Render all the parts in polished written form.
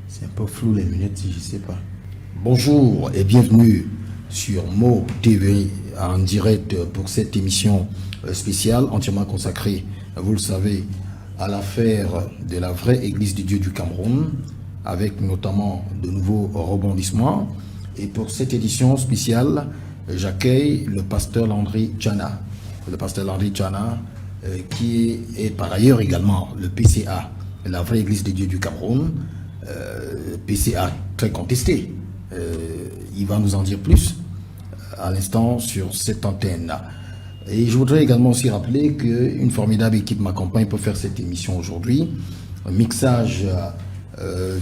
C'est un peu flou les lunettes, je ne sais pas. Bonjour et bienvenue sur Mo TV en direct pour cette émission spéciale entièrement consacrée, vous le savez, à l'affaire de la vraie Église de Dieu du Cameroun, avec notamment de nouveaux rebondissements. Et pour cette édition spéciale, j'accueille le pasteur Landry Djana. Le pasteur Landry Djana, qui est par ailleurs également le PCA, la vraie Église de Dieu du Cameroun, PCA très contesté. Il va nous en dire plus à l'instant sur cette antenne. Et je voudrais également aussi rappeler qu'une formidable équipe m'accompagne pour faire cette émission aujourd'hui. Un mixage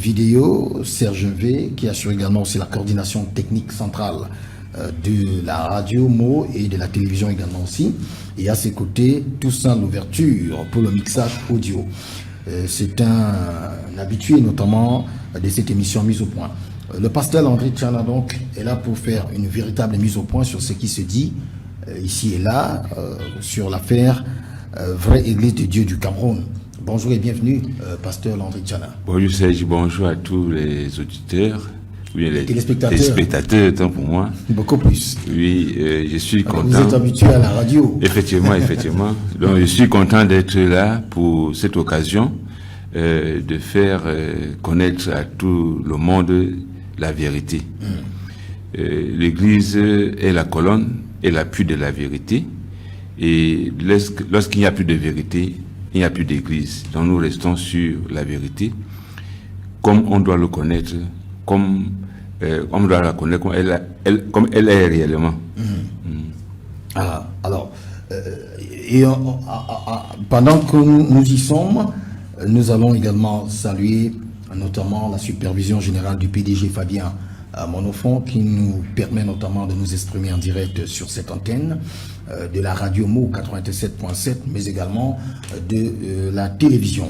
vidéo, Serge V, qui assure également aussi la coordination technique centrale de la radio Mo et de la télévision également aussi. Et à ses côtés, Toussaint l'ouverture pour le mixage audio. C'est un habitué notamment de cette émission mise au point. Le pasteur Landry Djana donc est là pour faire une véritable mise au point sur ce qui se dit ici et là sur l'affaire vraie Église de Dieu du Cameroun. Bonjour et bienvenue, pasteur Landry Djana. Bonjour Serge, bonjour à tous les auditeurs, oui, les téléspectateurs, tant pour moi. Beaucoup plus. Oui, je suis content. Vous êtes habitué à la radio. Effectivement. Donc je suis content d'être là pour cette occasion de faire connaître à tout le monde la vérité. L'Église est la colonne et l'appui de la vérité. Et lorsqu'il n'y a plus de vérité, il n'y a plus d'Église. Donc nous restons sur la vérité, comme on doit le connaître, comme on doit la connaître, comme elle est réellement. Pendant que nous y sommes, nous allons également saluer notamment la supervision générale du PDG Fabien Monofon, qui nous permet notamment de nous exprimer en direct sur cette antenne de la radio Mo 87.7, mais également de la télévision.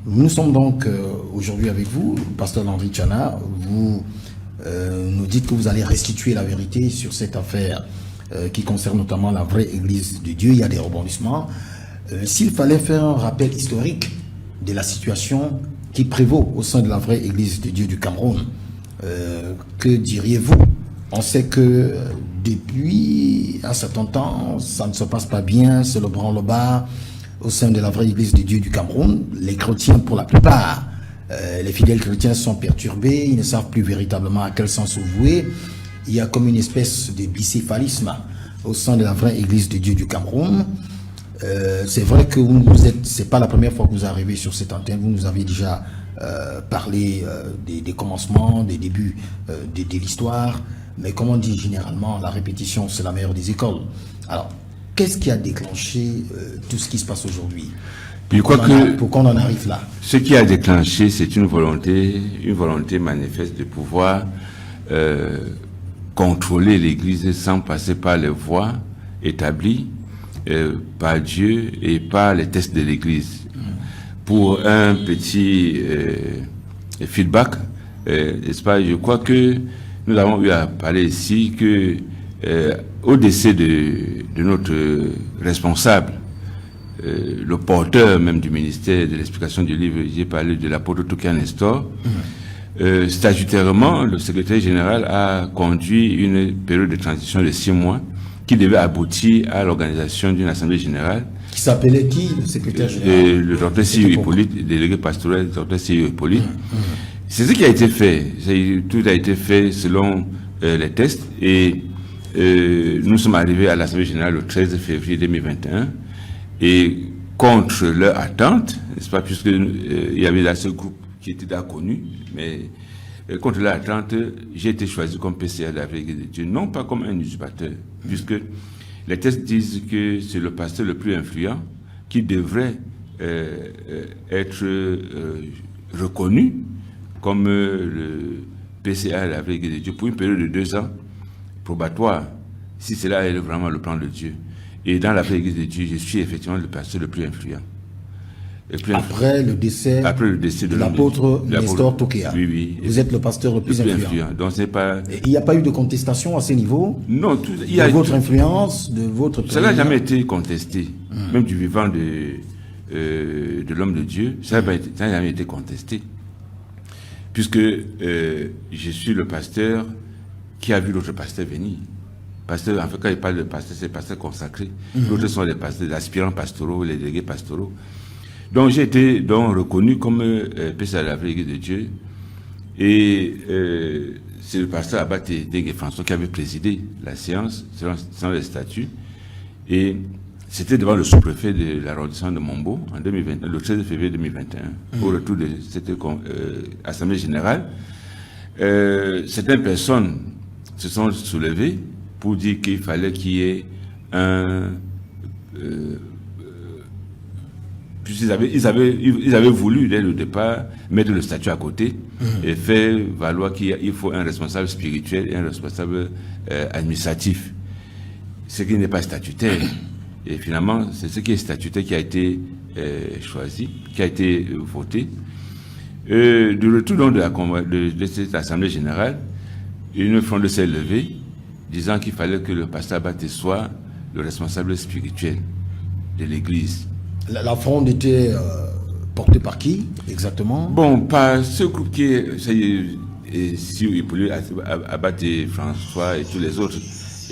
Nous sommes donc aujourd'hui avec vous, pasteur Landry Djana. Vous nous dites que vous allez restituer la vérité sur cette affaire qui concerne notamment la vraie Église de Dieu. Il y a des rebondissements. S'il fallait faire un rappel historique de la situation qui prévaut au sein de la vraie Église de Dieu du Cameroun, que diriez-vous? On sait que depuis un certain temps, ça ne se passe pas bien, c'est le branle-bas au sein de la vraie Église de Dieu du Cameroun. Les chrétiens, pour la plupart, les fidèles chrétiens sont perturbés, ils ne savent plus véritablement à quel sens se vouer. Il y a comme une espèce de bicéphalisme au sein de la vraie Église de Dieu du Cameroun. C'est vrai que c'est pas la première fois que vous arrivez sur cette antenne, vous nous avez déjà parlé des commencements, des débuts de l'histoire, mais comme on dit généralement, la répétition c'est la meilleure des écoles. Alors, qu'est-ce qui a déclenché tout ce qui se passe aujourd'hui? Pourquoi on en arrive là? Ce qui a déclenché, c'est une volonté manifeste de pouvoir contrôler l'Église sans passer par les voies établies par Dieu et par les textes de l'Église. Pour un petit feedback, n'est-ce pas, je crois que nous avons eu à parler ici que au décès de notre responsable, le porteur même du ministère de l'explication du livre, j'ai parlé de l'apôtre Toukia Nestor. Statutairement, le secrétaire général a conduit une période de transition de 6 mois qui devait aboutir à l'organisation d'une assemblée générale. Qui s'appelait qui, le secrétaire général? Le docteur Sio Hippolyte, délégué pastoral du docteur Sio Hippolyte. C'est ce qui a été fait. Tout a été fait selon les tests et nous sommes arrivés à l'assemblée générale le 13 février 2021 et contre leur attente, n'est-ce pas, puisque il y avait là ce groupe qui était déjà connu, mais contre leur attente, j'ai été choisi comme PCA de la vraie Église de Dieu, non pas comme un usurpateur, puisque les textes disent que c'est le pasteur le plus influent qui devrait être reconnu comme le PCA de la vraie Église de Dieu pour une période de 2 ans probatoire, si cela est vraiment le plan de Dieu. Et dans la vraie Église de Dieu, je suis effectivement le pasteur le plus influent. Après le décès de l'apôtre Nestor Toukia. Oui. Vous êtes le pasteur le plus influent. Donc c'est pas. Et il n'y a pas eu de contestation à ce niveau? Non, il y a votre influence, de votre. Ça n'a jamais été contesté, même du vivant de l'homme de Dieu. Ça n'a jamais été contesté. puisque je suis le pasteur qui a vu l'autre pasteur venir. Pasteur, en fait, quand il parle de pasteur, c'est pasteur consacré. D'autres sont les pasteurs, les aspirants pastoraux, les délégués pastoraux. Donc j'ai été donc reconnu comme PCA de la vraie Église de Dieu. Et c'est le pasteur Abaté Dégué François qui avait présidé la séance selon les statuts. Et c'était devant le sous-préfet de l'arrondissement de Mombo en 2020, le 13 février 2021, au retour de cette assemblée générale. Certaines personnes se sont soulevées pour dire qu'il fallait qu'il y ait puisqu'ils avaient voulu, dès le départ, mettre le statut à côté et faire valoir qu'il faut un responsable spirituel et un responsable administratif. Ce qui n'est pas statutaire. Et finalement, c'est ce qui est statutaire qui a été choisi, qui a été voté. Du retour donc de cette assemblée générale, une fronde s'est levée, disant qu'il fallait que le pasteur Abaté soit le responsable spirituel de l'Église. La fronde était portée par qui, exactement? Bon, par ce groupe qui est si Hippolyte Abaté, François et tous les autres,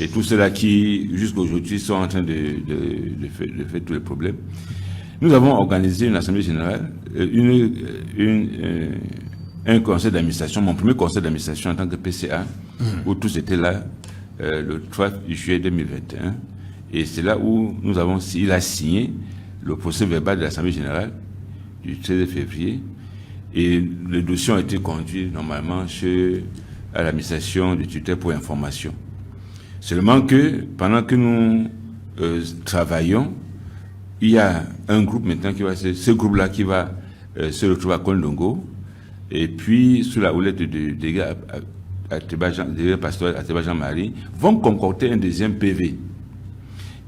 et tous ceux-là qui, jusqu'à aujourd'hui, sont en train de faire tous les problèmes. Nous avons organisé une assemblée générale, un conseil d'administration, mon premier conseil d'administration en tant que PCA, où tous étaient là, le 3 juillet 2021. Et c'est là où il a signé le procès verbal de l'Assemblée générale du 13 février. Et le dossier a été conduit normalement à l'administration du tuteur pour information. Seulement que pendant que nous travaillons, il y a un groupe maintenant ce groupe-là qui va se retrouver à Kondongo, et puis sous la houlette des gars des pasteurs Ateba Jean-Marie, vont concocter un deuxième PV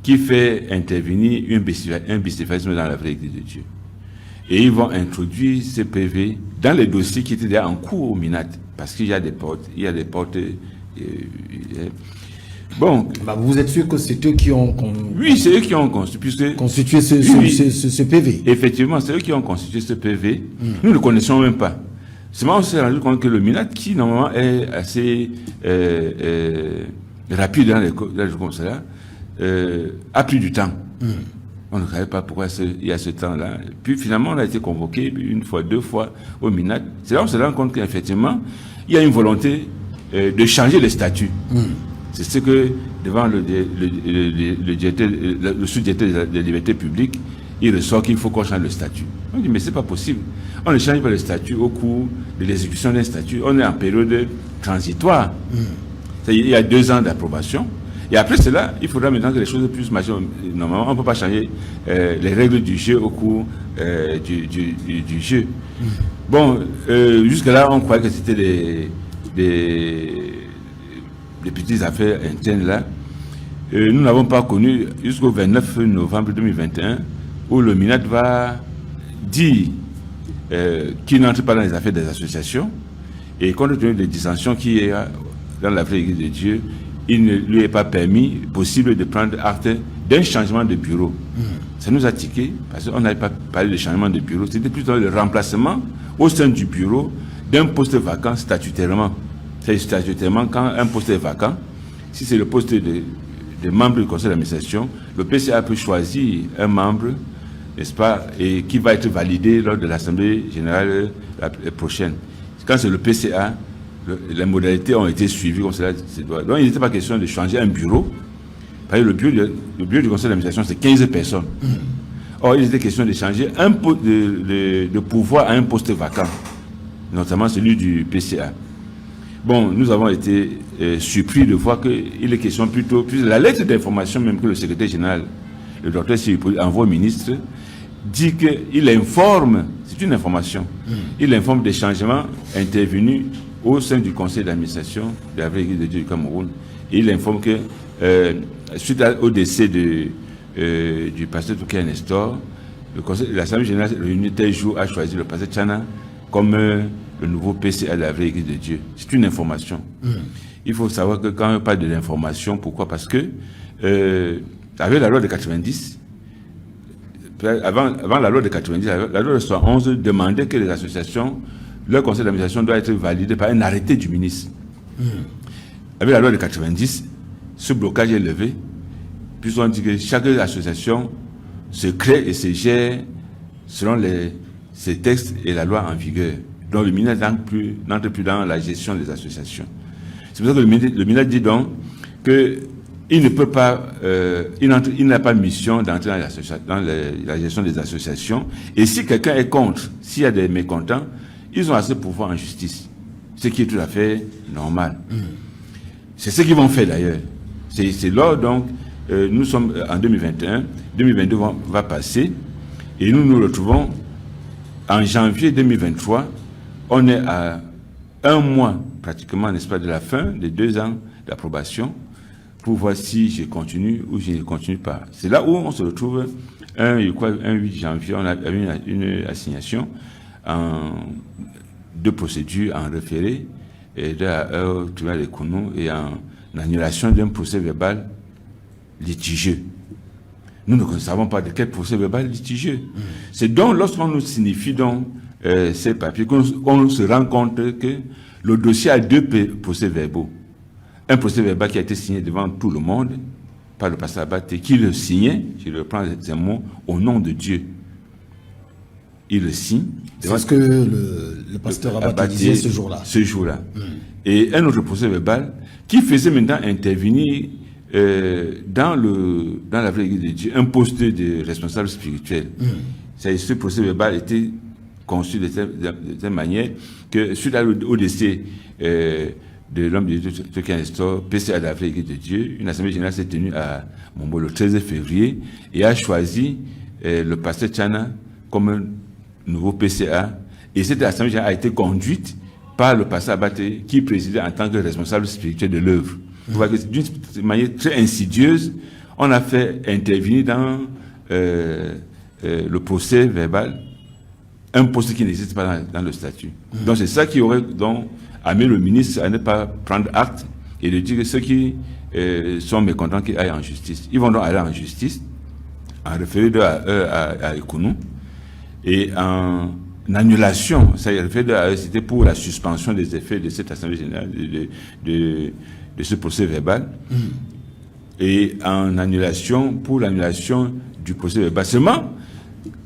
qui fait intervenir un bicéphalisme dans la vraie Église de Dieu. Et ils vont introduire ce PV dans les dossiers qui étaient déjà en cours au MINAT, parce qu'il y a des portes, bon. Bah, vous êtes sûr que c'est eux qui ont oui, c'est eux qui ont constitué ce PV. Effectivement, c'est eux qui ont constitué ce PV. Nous ne le connaissons même pas. Seulement, on s'est rendu compte que le MINAT, qui normalement est assez rapide dans les jours comme cela, a pris du temps. On ne savait pas pourquoi il y a ce temps-là. Puis finalement, on a été convoqué une fois, deux fois au MINAT. C'est là où on se rend compte qu'effectivement, il y a une volonté de changer les statuts. C'est ce que, devant le sous-directeur des libertés publiques, il ressort qu'il faut qu'on change le statut. On dit, mais c'est pas possible. On ne change pas le statut au cours de l'exécution d'un statut. On est en période transitoire. Il y a 2 ans d'approbation. Et après cela, il faudra maintenant que les choses puissent marcher. Normalement, on ne peut pas changer les règles du jeu au cours du jeu. Bon, jusque-là, on croyait que c'était des petites affaires internes là. Nous n'avons pas connu jusqu'au 29 novembre 2021 où le MINAT va dire qu'il n'entre pas dans les affaires des associations et compte tenu des dissensions qu'il y a dans la vraie Église de Dieu, il ne lui est pas possible de prendre acte d'un changement de bureau. Ça nous a tiqué parce qu'on n'avait pas parlé de changement de bureau, c'était plutôt le remplacement au sein du bureau d'un poste vacant statutairement. C'est statutairement quand un poste est vacant, si c'est le poste de membre du conseil d'administration, le PCA peut choisir un membre, n'est-ce pas, et qui va être validé lors de l'Assemblée générale prochaine. Quand c'est le PCA, les modalités ont été suivies comme cela se doit. Donc il n'était pas question de changer un bureau. Parce que le bureau du conseil d'administration, c'est 15 personnes. Or, il était question de changer de pouvoir à un poste vacant, notamment celui du PCA. Bon, nous avons été surpris de voir qu'il est question plutôt la lettre d'information même que le secrétaire général, le docteur Siripouli, envoie au ministre, dit qu'il informe, c'est une information, il informe des changements intervenus au sein du conseil d'administration de la vraie Église de Dieu du Cameroun. Et il informe que, suite au décès du pasteur Touké Nestor, l'Assemblée générale réunie tel jour a choisi le pasteur Tchana comme le nouveau PCA de la vraie Église de Dieu. C'est une information. Il faut savoir que quand on parle de l'information, pourquoi? Parce que, avec la loi de 90, avant la loi de 90, la loi de 71 demandait que les associations leur conseil d'administration doit être validé par un arrêté du ministre. Avec la loi de 90, ce blocage est levé, puisqu'on dit que chaque association se crée et se gère selon ces textes et la loi en vigueur. Donc le ministre n'entre plus dans la gestion des associations. C'est pour ça que le ministre dit donc qu'il ne peut pas, il n'a pas mission d'entrer dans la gestion des associations. Et si quelqu'un est contre, s'il y a des mécontents, ils ont assez de pouvoir en justice. Ce qui est tout à fait normal. C'est ce qu'ils vont faire d'ailleurs. C'est là donc, nous sommes en 2021, 2022 va passer, et nous nous retrouvons en janvier 2023. On est à un mois pratiquement, n'est-ce pas, de la fin des 2 ans d'approbation, pour voir si je continue ou je ne continue pas. C'est là où on se retrouve, un 8 janvier, on a eu une assignation de procédures en référé et au tribunal de Kounou et en annulation d'un procès verbal litigieux. Nous ne savons pas de quel procès verbal litigieux. C'est donc lorsqu'on nous signifie donc ces papiers qu'on se rend compte que le dossier a 2 procès verbaux. Un procès verbal qui a été signé devant tout le monde par le pasteur Abaté, qui le signait, je reprends ces mots, au nom de Dieu. Il le signe. C'est ce que le pasteur Abaté disait ce jour-là. Ce jour-là. Et un autre procès verbal qui faisait maintenant intervenir dans la vraie Église de Dieu un poste de responsable spirituel. Ce procès verbal était conçu de telle manière que suite au décès de l'homme de Dieu, qui instaure PCA de la vraie Église de Dieu, une assemblée générale s'est tenue à Mombo le 13 février et a choisi le pasteur Tchana comme un nouveau PCA. Et cette assemblée générale a été conduite par le pasteur Abaté qui présidait en tant que responsable spirituel de l'œuvre. Vous voyez que d'une manière très insidieuse, on a fait intervenir dans le procès verbal un poste qui n'existe pas dans le statut. Donc c'est ça qui aurait donc amené le ministre à ne pas prendre acte et de dire que ceux qui sont mécontents qu'ils aillent en justice. Ils vont donc aller en justice, en référé à Ekounou, et en annulation, ça référé à c'était pour la suspension des effets de cette assemblée générale, de ce procès verbal, et en annulation, pour l'annulation du procès verbal. Seulement,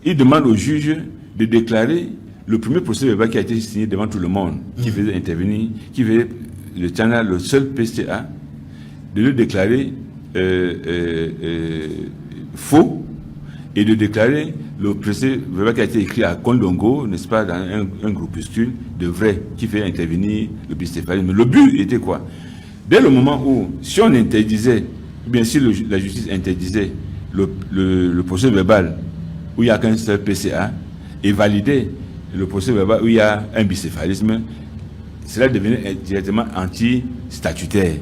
il demande au juge de déclarer le premier procès verbal qui a été signé devant tout le monde, qui faisait intervenir, qui faisait le Tchana, le seul PCA, de le déclarer faux et de déclarer le procès verbal qui a été écrit à Kondongo, n'est-ce pas, dans un groupuscule de vrai, qui fait intervenir le bicéphalisme. Le but était quoi? Dès le moment où, si on interdisait, ou bien si la justice interdisait le procès verbal où il n'y a qu'un seul PCA, et validait le procès verbal où il y a un bicéphalisme, cela devenait directement anti-statutaire.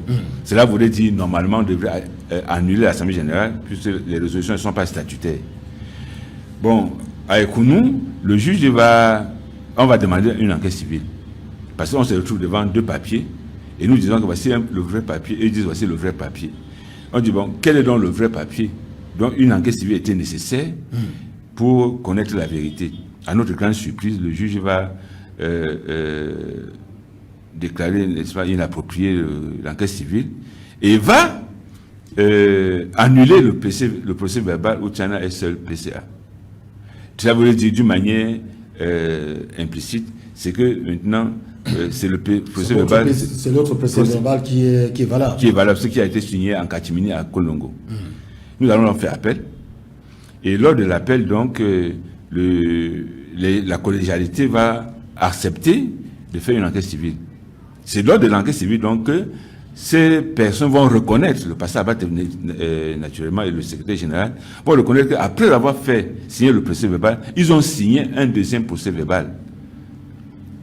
Cela voudrait dire, normalement, on devrait annuler l'Assemblée générale, puisque les résolutions ne sont pas statutaires. Bon, à Ekounou, le juge on va demander une enquête civile. Parce qu'on se retrouve devant 2 papiers, et nous disons que voici le vrai papier, et ils disent voici le vrai papier. On dit, bon, quel est donc le vrai papier? Donc, une enquête civile était nécessaire pour connaître la vérité. À notre grande surprise, le juge va déclarer, n'est-ce pas, inapproprié l'enquête civile et va annuler le procès verbal où Tchana est seul PCA. Ça veut dire d'une manière implicite, c'est que maintenant, c'est le procès verbal. C'est l'autre procès verbal qui est valable. Qui est valable, ce qui a été signé en catimini à Kolongo. Nous allons en faire appel. Et lors de l'appel, donc, la collégialité va accepter de faire une enquête civile. C'est lors de l'enquête civile, donc, que ces personnes vont reconnaître, le pasteur Abaté naturellement et le secrétaire général, vont reconnaître qu'après avoir fait signer le procès verbal, ils ont signé un deuxième procès verbal.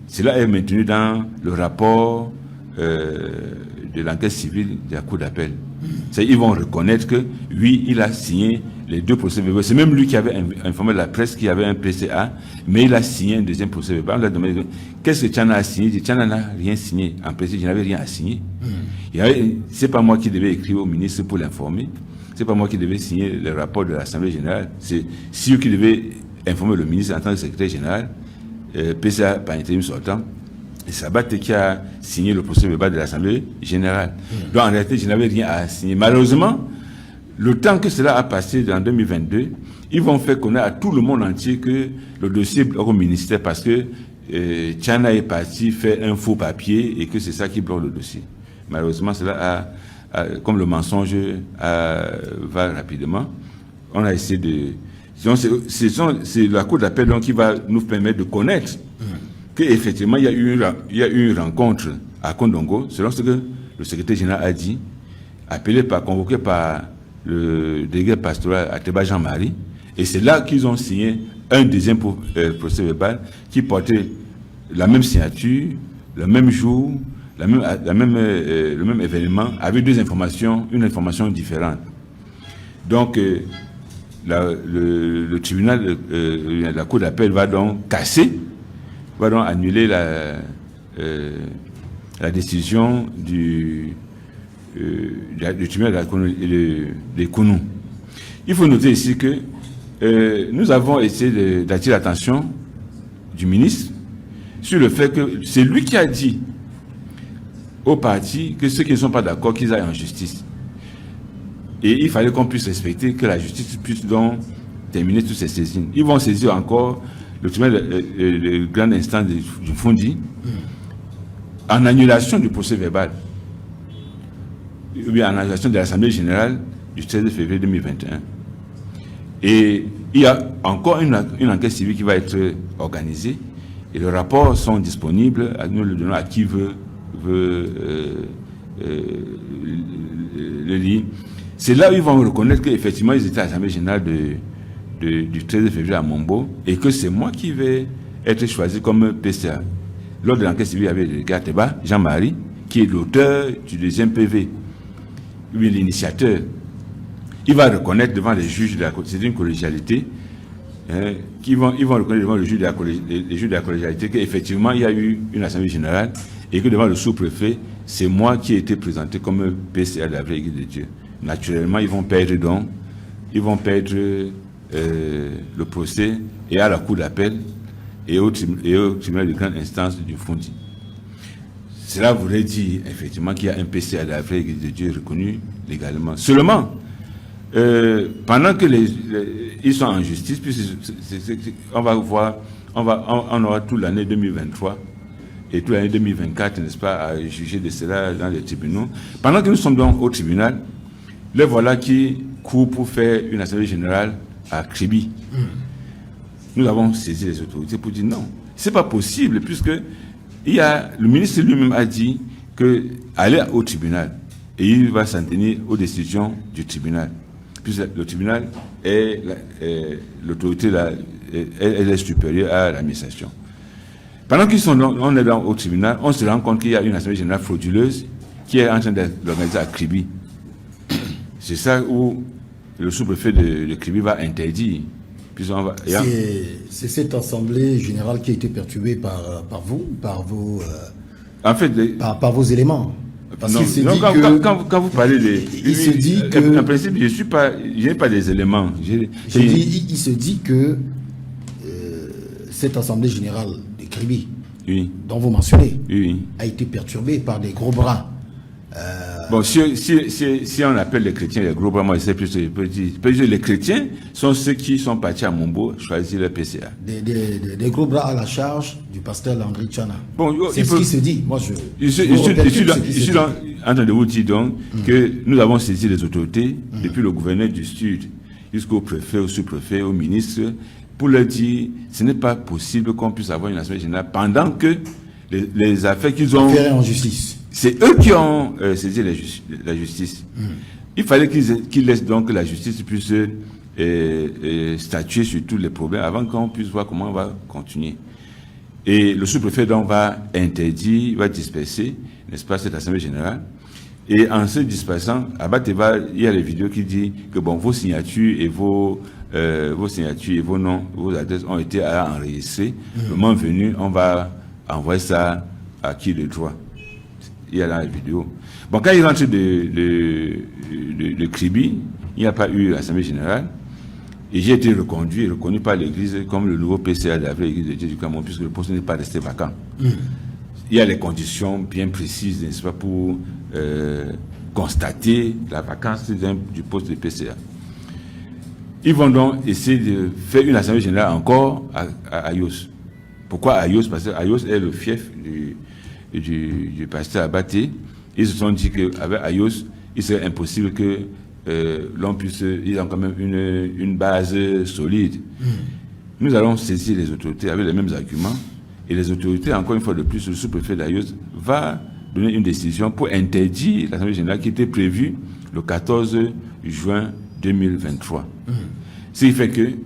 Cela est maintenu dans le rapport de l'enquête civile de la Cour d'appel. Ils vont reconnaître que, oui, il a signé les 2 procès verbaux. C'est même lui qui avait informé la presse qu'il y avait un PCA, mais il a signé un deuxième procès verbal. On lui a demandé, qu'est-ce que Tchana a signé? Il dit, Tchana n'a rien signé. En principe, je n'avais rien à signer. C'est pas moi qui devais écrire au ministre pour l'informer. C'est pas moi qui devais signer le rapport de l'Assemblée générale. C'est eux qui devaient informer le ministre en tant que secrétaire général PCA par intérim sortant, et Sabat qui a signé le procès verbal de l'Assemblée générale. Donc en réalité, je n'avais rien à signer. Malheureusement, le temps que cela a passé en 2022, ils vont faire connaître à tout le monde entier que le dossier bloque au ministère parce que Tchana est parti faire un faux papier et que c'est ça qui bloque le dossier. Malheureusement, cela comme le mensonge va rapidement, on a essayé de... C'est la Cour d'appel donc qui va nous permettre de connaître qu'effectivement, il y a eu une rencontre à Kondongo, selon ce que le secrétaire général a dit, convoqué par le délégué pastoral Ateba Jean-Marie, et c'est là qu'ils ont signé un deuxième procès verbal qui portait la même signature, le même jour, le même événement, avec une information différente. Donc, le tribunal, la Cour d'appel va donc annuler la décision du tribunal de Kounou. Il faut noter ici que nous avons essayé d'attirer l'attention du ministre sur le fait que c'est lui qui a dit aux partis que ceux qui ne sont pas d'accord, qu'ils aillent en justice. Et il fallait qu'on puisse respecter, que la justice puisse donc terminer toutes ces saisines. Ils vont saisir encore le tribunal de grande instance du Fondi en annulation du procès verbal, ou bien en annulation de l'Assemblée générale du 13 février 2021. Et il y a encore une enquête civile qui va être organisée, et les rapports sont disponibles, nous le donnons à qui veut le lire. C'est là où ils vont reconnaître qu'effectivement ils étaient à l'Assemblée générale du 13 février à Mombo, et que c'est moi qui vais être choisi comme PCA. Lors de l'enquête civile, il y avait le gars Ateba Jean-Marie, qui est l'auteur du deuxième PV, lui l'initiateur. Il va reconnaître devant les juges c'est une collégialité, ils vont reconnaître devant les juges de la collégialité qu'effectivement il y a eu une assemblée générale et que devant le sous-préfet, c'est moi qui ai été présenté comme PCA de la vraie Église de Dieu. Naturellement, ils vont perdre le procès et à la cour d'appel et au tribunal de grande instance du Fondi. Cela voudrait dire effectivement qu'il y a un PCA de la vraie Église de Dieu reconnu légalement. Seulement, pendant que ils sont en justice, puis on va voir, on aura toute l'année 2023 et toute l'année 2024, n'est-ce pas, à juger de cela dans les tribunaux. Pendant que nous sommes donc au tribunal, les voilà qui courent pour faire une assemblée générale à Kribi. Nous avons saisi les autorités pour dire non, c'est pas possible, puisque le ministre lui-même a dit que aller au tribunal et il va s'en tenir aux décisions du tribunal. Puisque le tribunal est l'autorité, elle est supérieure à l'administration. Pendant on est au tribunal, on se rend compte qu'il y a une assemblée générale frauduleuse qui est en train d'organiser à Kribi. C'est ça où le sous-préfet de Kribi va interdire. C'est cette assemblée générale qui a été perturbée par vos éléments. Parce quand vous parlez il se dit que... En principe, je n'ai pas des éléments. Il se dit que cette assemblée générale de Kribi, dont vous mentionnez, a été perturbée par des gros bras. Bon, si on appelle les chrétiens les gros bras, moi je sais plus, je peux dire les chrétiens sont ceux qui sont partis à Mombo choisir le PCA. Des gros bras à la charge du pasteur Landry Tchana. Bon, c'est ce qui se dit. Moi, je suis en train de vous dire donc que nous avons saisi les autorités, depuis le gouverneur du Sud jusqu'au préfet, au sous-préfet, au ministre, pour leur dire ce n'est pas possible qu'on puisse avoir une assemblée générale pendant que les affaires qu'ils ont... Affaires en justice. C'est eux qui ont saisi la justice. Il fallait qu'ils laissent donc que la justice puisse statuer sur tous les problèmes avant qu'on puisse voir comment on va continuer. Et le sous-préfet donc va interdire, va disperser, n'est-ce pas, cette assemblée générale. Et en se dispersant, à Bateva, il y a les vidéos qui disent que bon, vos signatures et vos noms, vos adresses ont été enregistrées. Le moment venu, on va envoyer ça à qui de droit. Il y a dans la vidéo. Bon, quand il rentre de Kribi, il n'y a pas eu l'Assemblée générale. Et j'ai été reconnu par l'Église comme le nouveau PCA de l'Église de Dieu du Cameroun, puisque le poste n'est pas resté vacant. Il y a les conditions bien précises, n'est-ce pas, pour constater la vacance du poste de PCA. Ils vont donc essayer de faire une assemblée générale encore à Ayos. Pourquoi Ayos? Parce que Ayos est le fief du pasteur Abaté. Ils se sont dit qu'avec Ayos, il serait impossible que l'on puisse... Ils ont quand même une base solide. Nous allons saisir les autorités avec les mêmes arguments. Et les autorités, encore une fois de plus, le sous-préfet d'Ayos va donner une décision pour interdire l'assemblée générale qui était prévue le 14 juin 2023. Ce qui fait qu'il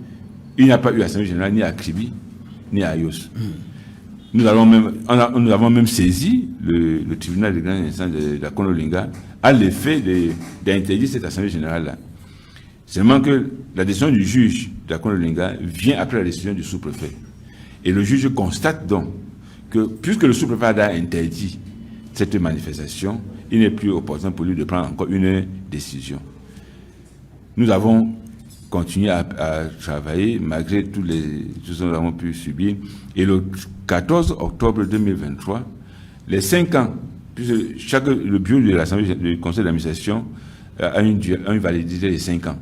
n'y a pas eu assemblée générale ni à Kribi, ni à Ayos. Nous avons même saisi le tribunal de grande instance de la Konolinga à l'effet d'interdire cette assemblée générale-là. Seulement que la décision du juge de la Konolinga vient après la décision du sous-préfet. Et le juge constate donc que, puisque le sous-préfet a interdit cette manifestation, il n'est plus opportun pour lui de prendre encore une décision. Nous avons continué à travailler malgré tout ce que nous avons pu subir. Et le 14 octobre 2023, les 5 ans, puisque le bureau de l'Assemblée du Conseil d'administration a une validité de 5 ans.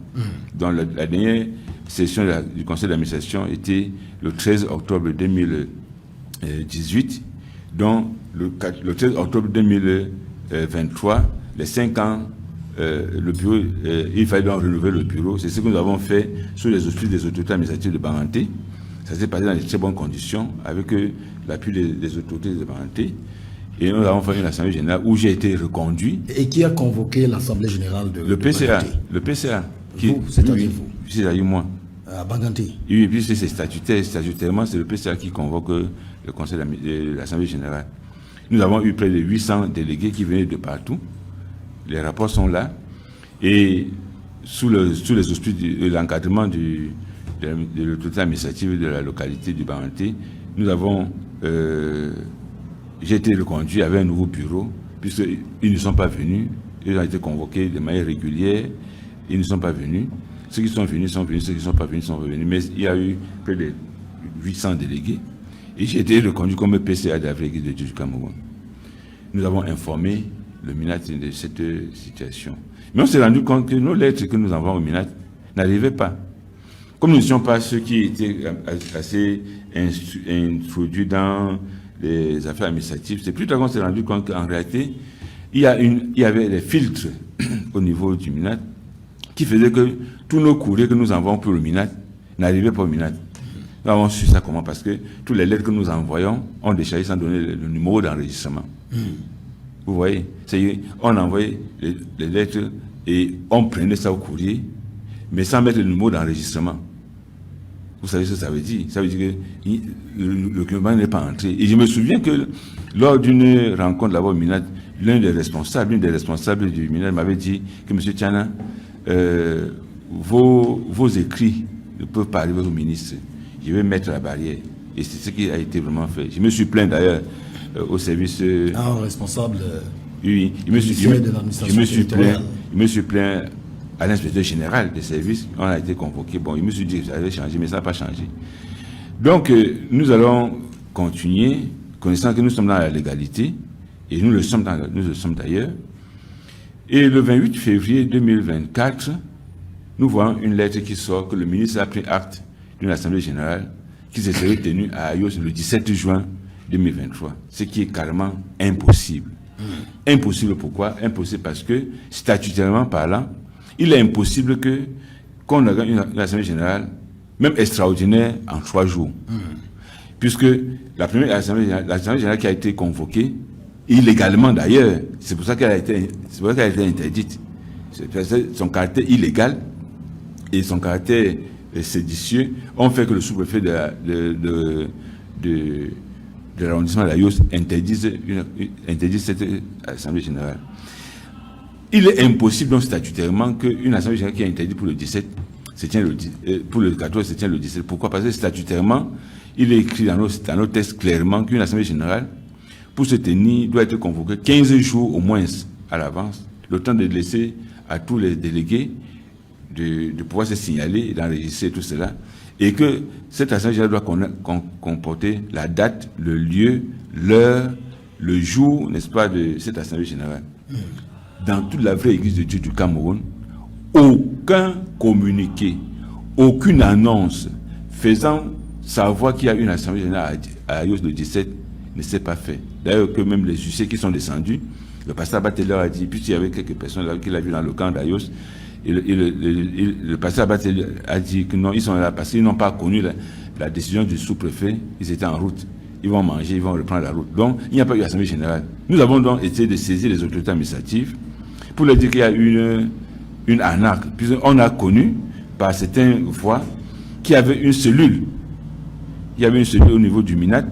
Donc la dernière session du Conseil d'administration était le 13 octobre 2018. Donc le 13 octobre 2023, les 5 ans, le bureau, il fallait donc renouveler le bureau. C'est ce que nous avons fait sous les auspices des autorités administratives de Baranté. Ça s'est passé dans de très bonnes conditions avec l'appui des autorités de Baranté. Et nous avons fait une assemblée générale où j'ai été reconduit. Et qui a convoqué l'assemblée générale de PCA. Baranté? Le PCA. Vous, c'est-à-dire vous? C'est-à-dire moi. À Baranté. Oui, puis c'est statutaire. Statutairement, c'est le PCA qui convoque le conseil de l'assemblée générale. Nous avons eu près de 800 délégués qui venaient de partout. Les rapports sont là. Et sous les auspices de l'encadrement de l'autorité administrative de la localité du Baranté, nous avons... j'ai été reconduit avec un nouveau bureau, puisqu'ils ne sont pas venus. Ils ont été convoqués de manière régulière. Ils ne sont pas venus. Ceux qui sont venus sont venus, ceux qui ne sont pas venus sont revenus. Mais il y a eu près de 800 délégués. Et j'ai été reconduit comme PCA de l'Église de Dieu du Cameroun. Nous avons informé le MINAT de cette situation. Mais on s'est rendu compte que nos lettres que nous envoyons au MINAT n'arrivaient pas. Comme nous n'étions pas ceux qui étaient assez introduits dans les affaires administratives, c'est plus tard qu'on s'est rendu compte qu'en réalité, il y avait des filtres au niveau du MINAT qui faisaient que tous nos courriers que nous envoyons pour le MINAT n'arrivaient pas au MINAT. Nous avons su ça comment? Parce que toutes les lettres que nous envoyons ont déchargé sans donner le numéro d'enregistrement. Vous voyez, on envoyait les lettres et on prenait ça au courrier, mais sans mettre le numéro d'enregistrement. Vous savez ce que ça veut dire? Ça veut dire que le document n'est pas entré. Et je me souviens que lors d'une rencontre là-bas au MINAT, l'une des responsables du MINAT m'avait dit que M. Tchana, vos écrits ne peuvent pas arriver au ministre. Je vais mettre la barrière. Et c'est ce qui a été vraiment fait. Je me suis plaint d'ailleurs au service... responsable oui, de l'administration territoriale. Je me suis plaint à l'inspecteur général des services. On a été convoqué. Bon, il me suis dit que ça allait changer, mais ça n'a pas changé. Donc, nous allons continuer, connaissant que nous sommes dans la légalité, et nous le sommes d'ailleurs. Et le 28 février 2024, nous voyons une lettre qui sort que le ministre a pris acte d'une assemblée générale qui se serait tenue à Ayos le 17 juin 2023, ce qui est carrément impossible. Impossible pourquoi? Impossible parce que, statutairement parlant, il est impossible qu'on organise une assemblée générale, même extraordinaire, en 3 jours. Puisque la première assemblée générale qui a été convoquée, illégalement d'ailleurs, c'est pour ça qu'elle a été interdite. Son caractère illégal et son caractère séditieux ont fait que le sous-préfet de l'arrondissement d'Ayos interdise cette assemblée générale. Il est impossible donc statutairement qu'une assemblée générale qui est interdite pour le 17 pour le 14 se tient le 17. Pourquoi? Parce que statutairement, il est écrit dans nos textes clairement qu'une assemblée générale, pour se tenir, doit être convoquée 15 jours au moins à l'avance, le temps de laisser à tous les délégués de pouvoir se signaler et d'enregistrer tout cela, et que cette assemblée générale doit comporter la date, le lieu, l'heure, le jour, n'est-ce pas, de cette assemblée générale. Dans toute la vraie Église de Dieu du Cameroun, aucun communiqué, aucune annonce faisant savoir qu'il y a une assemblée générale à Ayos le 17 ne s'est pas fait. D'ailleurs, que même les huissiers qui sont descendus, le pasteur Abaté leur a dit, puisqu'il y avait quelques personnes là qu'il a vu dans le camp d'Ayos, le pasteur Abaté a dit que non, ils sont là parce qu'ils n'ont pas connu la décision du sous-préfet, ils étaient en route. Ils vont manger, ils vont reprendre la route. Donc, il n'y a pas eu assemblée générale. Nous avons donc essayé de saisir les autorités administratives pour leur dire qu'il y a une arnaque. Puisqu'on a connu, par certaines voix, qu'il y avait une cellule. Il y avait une cellule au niveau du MINAT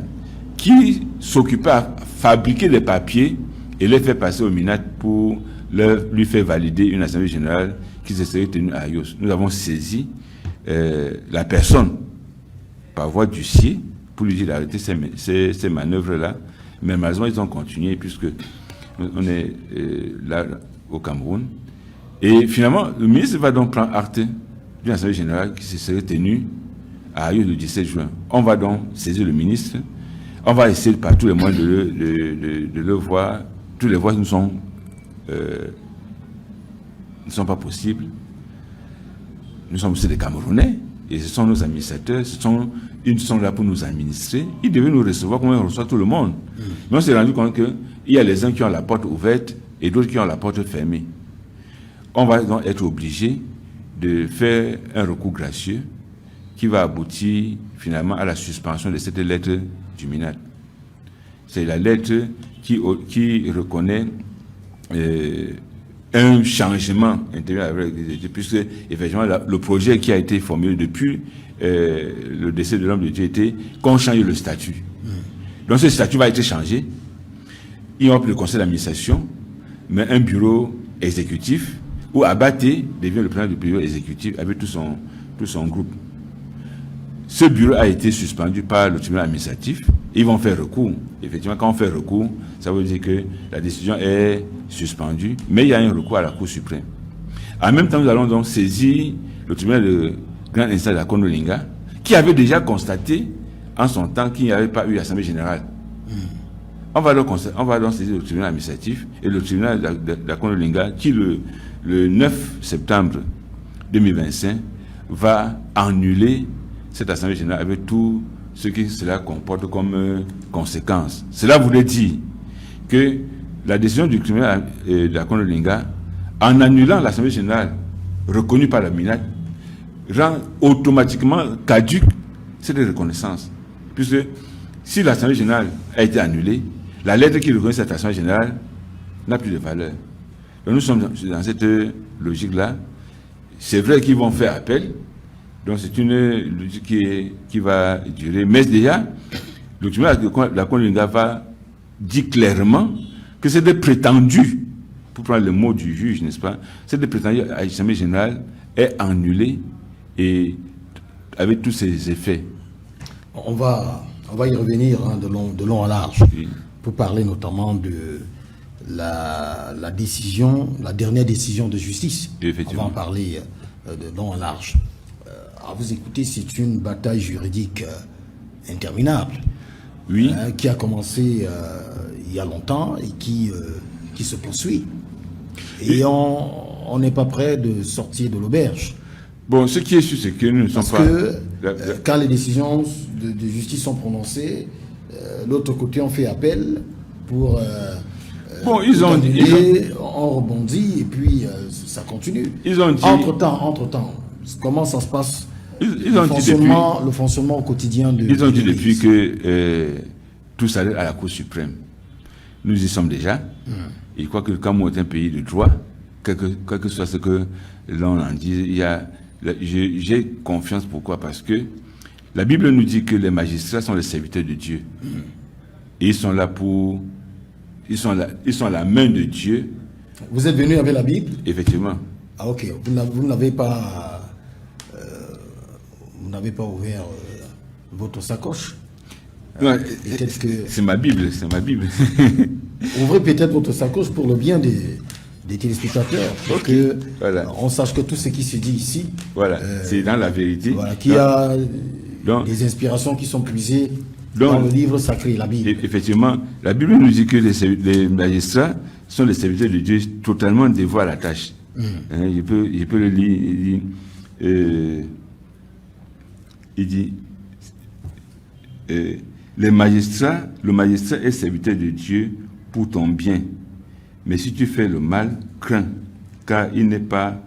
qui s'occupait à fabriquer des papiers et les faire passer au MINAT pour lui faire valider une assemblée générale qui se serait tenue à Ayos. Nous avons saisi la personne par voie d'huissier pour lui dire d'arrêter ces manœuvres-là. Mais malheureusement, ils ont continué puisque on est là au Cameroun. Et finalement, le ministre va donc prendre acte d'une assemblée générale qui se serait tenue à Ayos le 17 juin. On va donc saisir le ministre. On va essayer par tous les moyens de le voir. Tous les voies ne sont pas possibles. Nous sommes aussi des Camerounais. Et ce sont nos administrateurs, ils sont là pour nous administrer. Ils devaient nous recevoir comme on reçoit tout le monde. Mais on s'est rendu compte qu'il y a les uns qui ont la porte ouverte et d'autres qui ont la porte fermée. On va donc être obligé de faire un recours gracieux qui va aboutir finalement à la suspension de cette lettre du MINAT. C'est la lettre qui reconnaît un changement intérieur avec l'Église de Dieu, puisque effectivement le projet qui a été formulé depuis le décès de l'homme de Dieu était qu'on change le statut. Donc ce statut va être changé. Il n'y aura plus le conseil d'administration, mais un bureau exécutif où Abaté devient le président du bureau exécutif avec tout son groupe. Ce bureau a été suspendu par le tribunal administratif. Ils vont faire recours. Effectivement, quand on fait recours, ça veut dire que la décision est suspendue, mais il y a un recours à la Cour suprême. En même temps, nous allons donc saisir le tribunal de grande instance de la Konolinga, qui avait déjà constaté en son temps qu'il n'y avait pas eu assemblée générale. On va donc saisir le tribunal administratif et le tribunal de la Konolinga, qui le 9 septembre 2025 va annuler cette assemblée générale avec tout ce que cela comporte comme conséquence. Cela voulait dire que la décision du tribunal de la Konolinga, en annulant l'assemblée générale reconnue par la MINAT, rend automatiquement caduque cette reconnaissance. Puisque si l'assemblée générale a été annulée, la lettre qui reconnaît cette assemblée générale n'a plus de valeur. Donc nous sommes dans cette logique-là. C'est vrai qu'ils vont faire appel. Donc c'est une logique qui va durer. Mais déjà, le tribunal de la Konolinga va dire clairement que c'est des prétendus, pour prendre le mot du juge, n'est-ce pas, c'est des prétendus à l'Assemblée générale est annulé et avec tous ses effets. On va y revenir de long à large, oui, pour parler notamment de la décision, la dernière décision de justice. On va en parler de long à large. À vous écouter, c'est une bataille juridique interminable, oui, qui a commencé il y a longtemps et qui se poursuit. Et on n'est pas prêt de sortir de l'auberge. Bon, ce qui est sûr, c'est que nous ne sommes pas... Parce que quand les décisions de justice sont prononcées, l'autre côté on fait appel pour... bon, ils ont dit... On rebondit et puis ça continue. Ils ont dit... Entre-temps, comment ça se passe, le fonctionnement au quotidien de... Ils ont dit depuis que tout s'arrête à la Cour suprême. Nous y sommes déjà. Et je crois que le Cameroun est un pays de droit, quel que soit ce que l'on en dit, j'ai confiance. Pourquoi? Parce que la Bible nous dit que les magistrats sont les serviteurs de Dieu. Et ils sont là pour... Ils sont à la main de Dieu. Vous êtes venu avec la Bible? Effectivement. Ah ok. Vous n'avez pas... vous n'avez pas ouvert votre sacoche? C'est ma Bible, c'est ma Bible. Ouvrez peut-être votre sacoche pour le bien des des téléspectateurs, pour Ok. que Voilà. on sache que tout ce qui se dit ici, Voilà, c'est dans la vérité. voilà, qu'il y a Donc- des inspirations qui sont puisées Donc- dans le livre sacré, la Bible. Effectivement, la Bible nous dit que les magistrats sont les serviteurs de Dieu totalement dévoués à la tâche. Hein, je peux le lire. Il dit, le magistrat est serviteur de Dieu pour ton bien. Mais si tu fais le mal, crains, car il n'est pas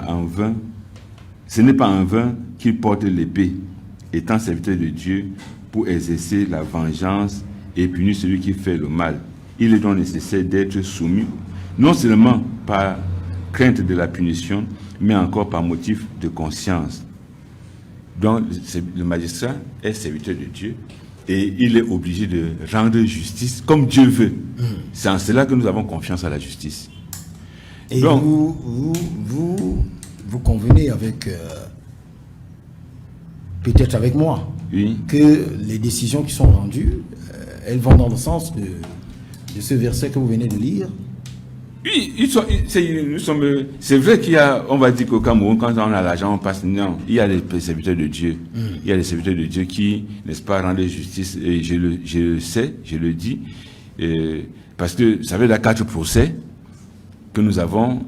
en vain. Ce n'est pas en vain qu'il porte l'épée, étant serviteur de Dieu pour exercer la vengeance et punir celui qui fait le mal. Il est donc nécessaire d'être soumis, non seulement par crainte de la punition, mais encore par motif de conscience. Donc, le magistrat est serviteur de Dieu et il est obligé de rendre justice comme Dieu veut. C'est en cela que nous avons confiance à la justice. Et Donc- vous convenez avec, peut-être avec moi, Oui. que les décisions qui sont rendues, elles vont dans le sens de ce verset que vous venez de lire. Oui, c'est vrai qu'il y a, on va dire qu'au Cameroun, quand on a l'argent, on passe. Non, il y a des serviteurs de Dieu. Il y a des serviteurs de Dieu qui, n'est-ce pas, rendent justice. Et je le sais, je le dis. Parce que, vous savez, la 4 procès que nous avons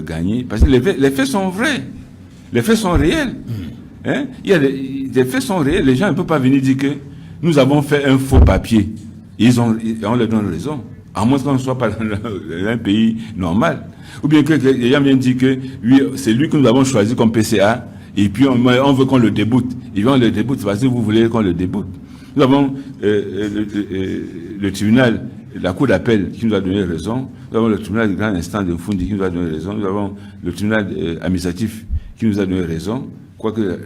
gagnés, parce que les faits sont vrais. Les faits sont réels. Hein? Il y a des faits sont réels. Les gens ne peuvent pas venir dire que nous avons fait un faux papier. On leur donne raison. À moins qu'on ne soit pas dans un pays normal. Ou bien que les gens viennent dire que oui, c'est lui que nous avons choisi comme PCA, et puis on veut qu'on le déboute. Et puis on le déboute parce que vous voulez qu'on le déboute. Nous avons le tribunal, la cour d'appel qui nous a donné raison. Nous avons le tribunal de grande instance de Fundi qui nous a donné raison. Nous avons le tribunal administratif qui nous a donné raison. Quoique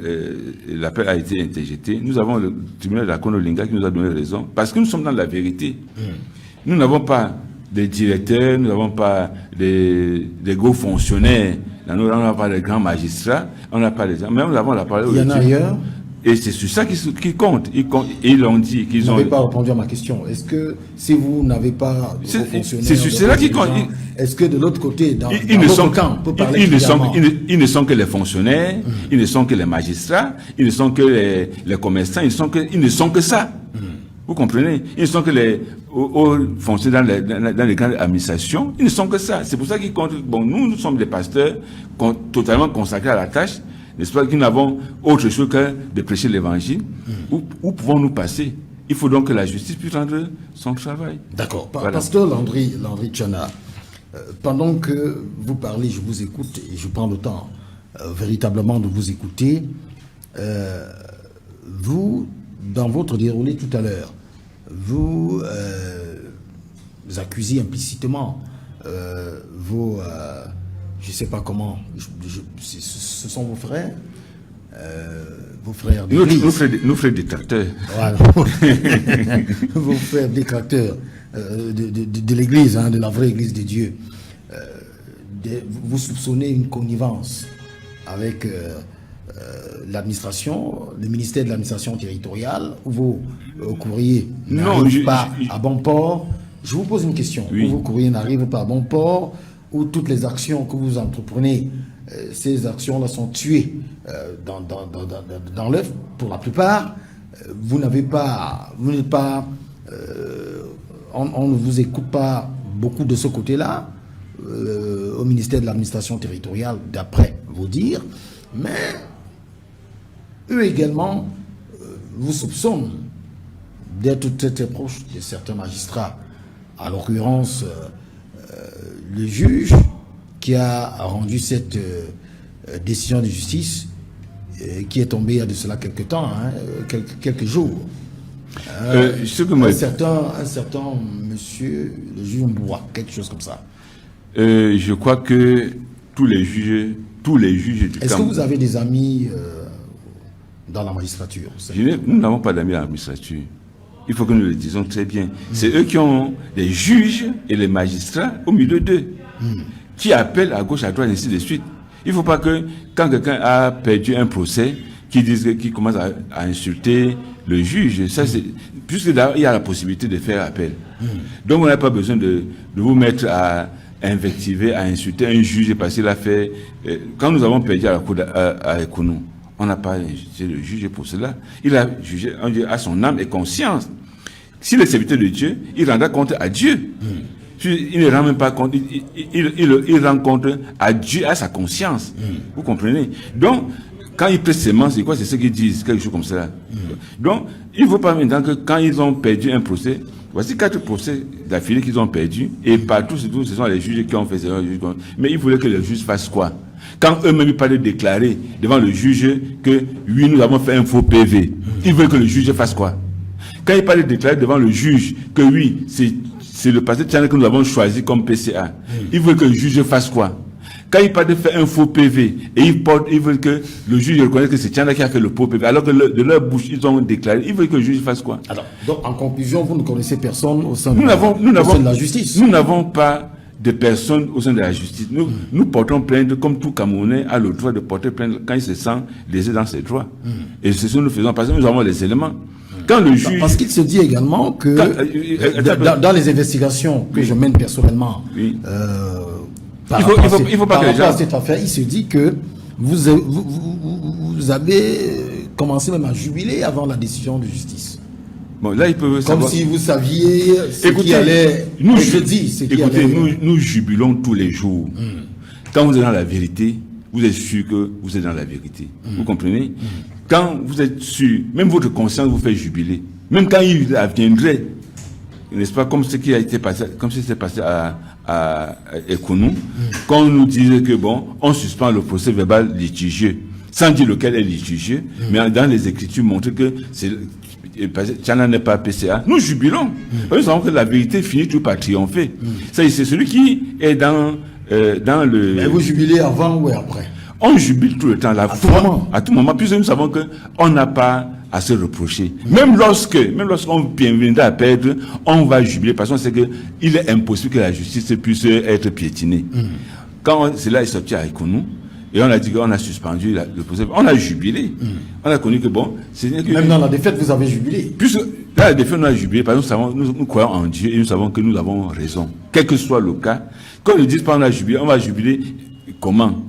l'appel a été interjeté. Nous avons le tribunal de la Konolinga qui nous a donné raison. Parce que nous sommes dans la vérité. Nous n'avons pas des directeurs, nous n'avons pas des gros fonctionnaires, nous n'avons pas des grands magistrats, on n'a pas les gens. Mais nous avons la parole. Il y en a ailleurs. Et c'est sur ça qui compte. Et ils l'ont dit. Vous n'avez pas répondu à ma question. Est-ce que si vous n'avez pas de fonctionnaires, c'est sur cela qui compte. Est-ce que de l'autre côté, dans Ils votre camp, on peut parler ils ne sont que les fonctionnaires, ils ne sont que les magistrats, ils ne sont que les commerçants, ils ne sont que ça. Vous comprenez? Ils ne sont que les fonctionnaires dans les grandes administrations, ils ne sont que ça. C'est pour ça qu'ils comptent. Bon, nous sommes des pasteurs totalement consacrés à la tâche, n'est-ce pas, qui n'avons autre chose que de prêcher l'évangile. Où pouvons-nous passer? Il faut donc que la justice puisse rendre son travail. D'accord. Voilà. Pasteur Landry Tchana, pendant que vous parlez, je vous écoute et je prends le temps véritablement de vous écouter. Vous, dans votre déroulé tout à l'heure, vous accusez implicitement vos, je ne sais pas comment, ce sont vos frères d'église. Nous frères détracteurs. Voilà. Vos frères détracteurs de l'église, hein, de la vraie église de Dieu. Vous soupçonnez une connivence avec l'administration, le ministère de l'administration territoriale, où vos courriers n'arrivent pas à bon port. Je vous pose une question. Oui. Où vos courriers n'arrivent pas à bon port, où toutes les actions que vous entreprenez, ces actions-là sont tuées dans l'œuf, pour la plupart. Vous n'êtes pas, on ne vous écoute pas beaucoup de ce côté-là, au ministère de l'administration territoriale, d'après vos dires, mais eux également vous soupçonnent d'être très, très proches de certains magistrats. À l'occurrence, le juge qui a rendu cette décision de justice, qui est tombée il y a de cela quelques temps, hein, quelques jours. Un certain monsieur, le juge Mboua, quelque chose comme ça. Je crois que tous les juges du Est-ce que vous avez des amis dans la magistrature? Nous n'avons pas d'amis dans l'administrature. Il faut que nous le disions très bien. C'est eux qui ont les juges et les magistrats au milieu d'eux, qui appellent à gauche, à droite, et ainsi de suite. Il ne faut pas que, quand quelqu'un a perdu un procès, qu'il commence à insulter le juge. Ça, puisque là, il y a la possibilité de faire appel. Donc, on n'a pas besoin de vous mettre à invectiver, à insulter un juge parce qu'il a fait... quand nous avons perdu à la cour à Ekounou, on n'a pas insulté le juge pour cela. Il a jugé à son âme et conscience. S'il est serviteur de Dieu, il rendra compte à Dieu. Il ne rend même pas compte, il rend compte à Dieu, à sa conscience. Vous comprenez? Donc, quand ils prêtent serment, c'est quoi? C'est ce qu'ils disent, quelque chose comme ça. Donc, il ne faut pas maintenant que quand ils ont perdu un procès, voici 4 procès d'affilée qu'ils ont perdu, et partout, surtout, ce sont les juges qui ont fait ça. Mais ils voulaient que le juge fasse quoi? Quand eux-mêmes parlaient de déclarer devant le juge que, oui, nous avons fait un faux PV, ils veulent que le juge fasse quoi? Quand ils parlaient de déclarer devant le juge que, oui, c'est le pasteur Tchana que nous avons choisi comme PCA, ils veulent que le juge fasse quoi? Quand ils parlent de faire un faux PV, et ils veulent que le juge reconnaisse que c'est Tchana qui a fait le faux PV, alors que de leur bouche, ils ont déclaré, ils veulent que le juge fasse quoi? Alors, donc, en conclusion, vous ne connaissez personne au sein de la justice. Nous n'avons pas de personnes au sein de la justice. Nous portons plainte, comme tout Camerounais a le droit de porter plainte quand il se sent lésé dans ses droits. Et c'est ce que nous faisons, parce que nous avons les éléments. Quand le juge... Parce qu'il se dit également que dans les investigations que je mène personnellement, par rapport à cette affaire, il se dit que vous avez commencé même à jubiler avant la décision de justice. Bon, là, ils peuvent savoir... Comme si vous saviez ce qui allait... Nous jubilons tous les jours. Quand vous êtes dans la vérité, vous êtes sûr que vous êtes dans la vérité. Vous comprenez? Quand vous êtes sûr, même votre conscience vous fait jubiler. Même quand il adviendrait, n'est-ce pas, comme ce qui a été passé, comme ce qui s'est passé à Ekounou, quand on nous disait que bon, on suspend le procès verbal litigieux, sans dire lequel est litigieux, mais dans les écritures montrer que Tchana n'est pas PCA, nous jubilons. Nous savons que la vérité finit toujours par triompher. C'est celui qui est dans le... Mais vous jubilez avant ou après? On jubile tout le temps, à tout moment, puisque nous savons qu'on n'a pas à se reprocher. Même lorsqu'on viendra à perdre, on va jubiler, parce qu'on sait qu'il est impossible que la justice puisse être piétinée. Quand cela est sorti à Ekounou, et on a dit qu'on a suspendu le procès, on a jubilé. On a connu que bon... Même dans la défaite, vous avez jubilé. Puisque dans la défaite, on a jubilé, parce que nous croyons en Dieu, et nous savons que nous avons raison. Quel que soit le cas, quand ils ne disent pas on a jubilé, on va jubiler comment?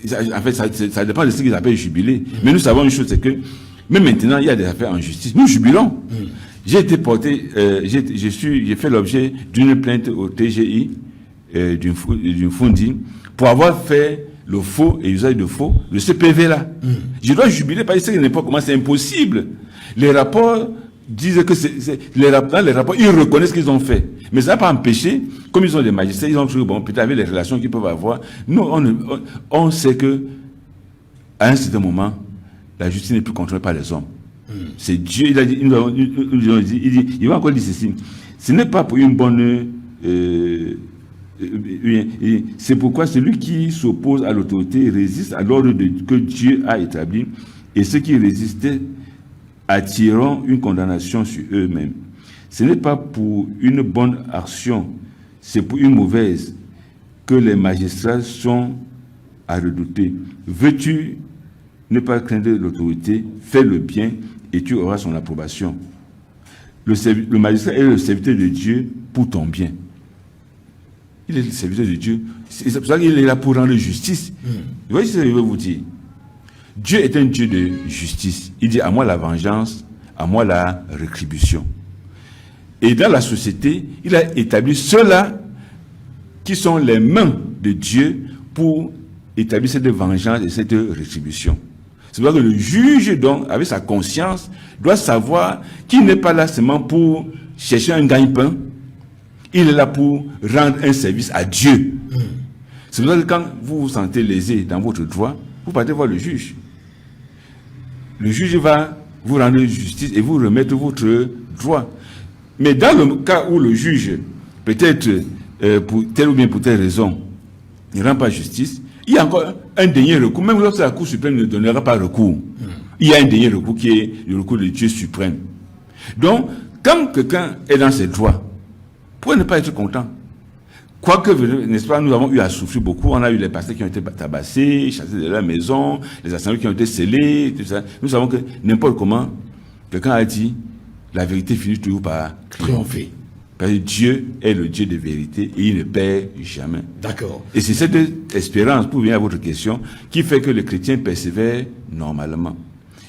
En fait, ça dépend de ce qu'ils appellent jubilé. Mais nous savons une chose, c'est que même maintenant, il y a des affaires en justice. Nous jubilons. J'ai été porté, j'ai fait l'objet d'une plainte au TGI, d'une Fundi, pour avoir fait le faux et usage de faux, le CPV là. Je dois jubiler parce que n'importe comment, c'est impossible. Les rapports disent que dans les rapports, ils reconnaissent ce qu'ils ont fait. Mais ça n'a pas empêché, comme ils ont des magistrats, ils ont toujours, bon, peut-être avec les relations qu'ils peuvent avoir. Nous, on sait que, à un certain moment, la justice n'est plus contrôlée par les hommes. C'est Dieu, il a dit, il va encore dire ceci. Ce n'est pas pour une bonne, c'est pourquoi celui qui s'oppose à l'autorité résiste à l'ordre que Dieu a établi, et ceux qui résistaient attireront une condamnation sur eux-mêmes. Ce n'est pas pour une bonne action, c'est pour une mauvaise que les magistrats sont à redouter. Veux-tu ne pas craindre l'autorité, fais le bien et tu auras son approbation. Le magistrat est le serviteur de Dieu pour ton bien. Il est le serviteur de Dieu. C'est pour ça qu'il est là pour rendre justice. Vous voyez ce que je veux vous dire? Dieu est un Dieu de justice. Il dit à moi la vengeance, à moi la rétribution. Et dans la société, il a établi ceux-là qui sont les mains de Dieu pour établir cette vengeance et cette rétribution. C'est pour ça que le juge, donc, avec sa conscience, doit savoir qu'il n'est pas là seulement pour chercher un gagne-pain, il est là pour rendre un service à Dieu. C'est pour ça que quand vous vous sentez lésé dans votre droit, vous partez voir le juge. Le juge va vous rendre justice et vous remettre votre droit. Mais dans le cas où le juge, peut-être pour telle ou bien pour telle raison, ne rend pas justice, il y a encore un dernier recours, même lorsque la Cour suprême ne donnera pas recours. Il y a un dernier recours qui est le recours de Dieu suprême. Donc, quand quelqu'un est dans ses droits, pourquoi ne pas être content? Quoique, n'est-ce pas, nous avons eu à souffrir beaucoup. On a eu les pasteurs qui ont été tabassés, chassés de leur maison, les assemblées qui ont été scellées, tout ça. Nous savons que n'importe comment, quelqu'un a dit, la vérité finit toujours par triompher. Parce que Dieu est le Dieu de vérité et il ne perd jamais. D'accord. Et c'est cette espérance, pour venir à votre question, qui fait que les chrétiens persévèrent normalement.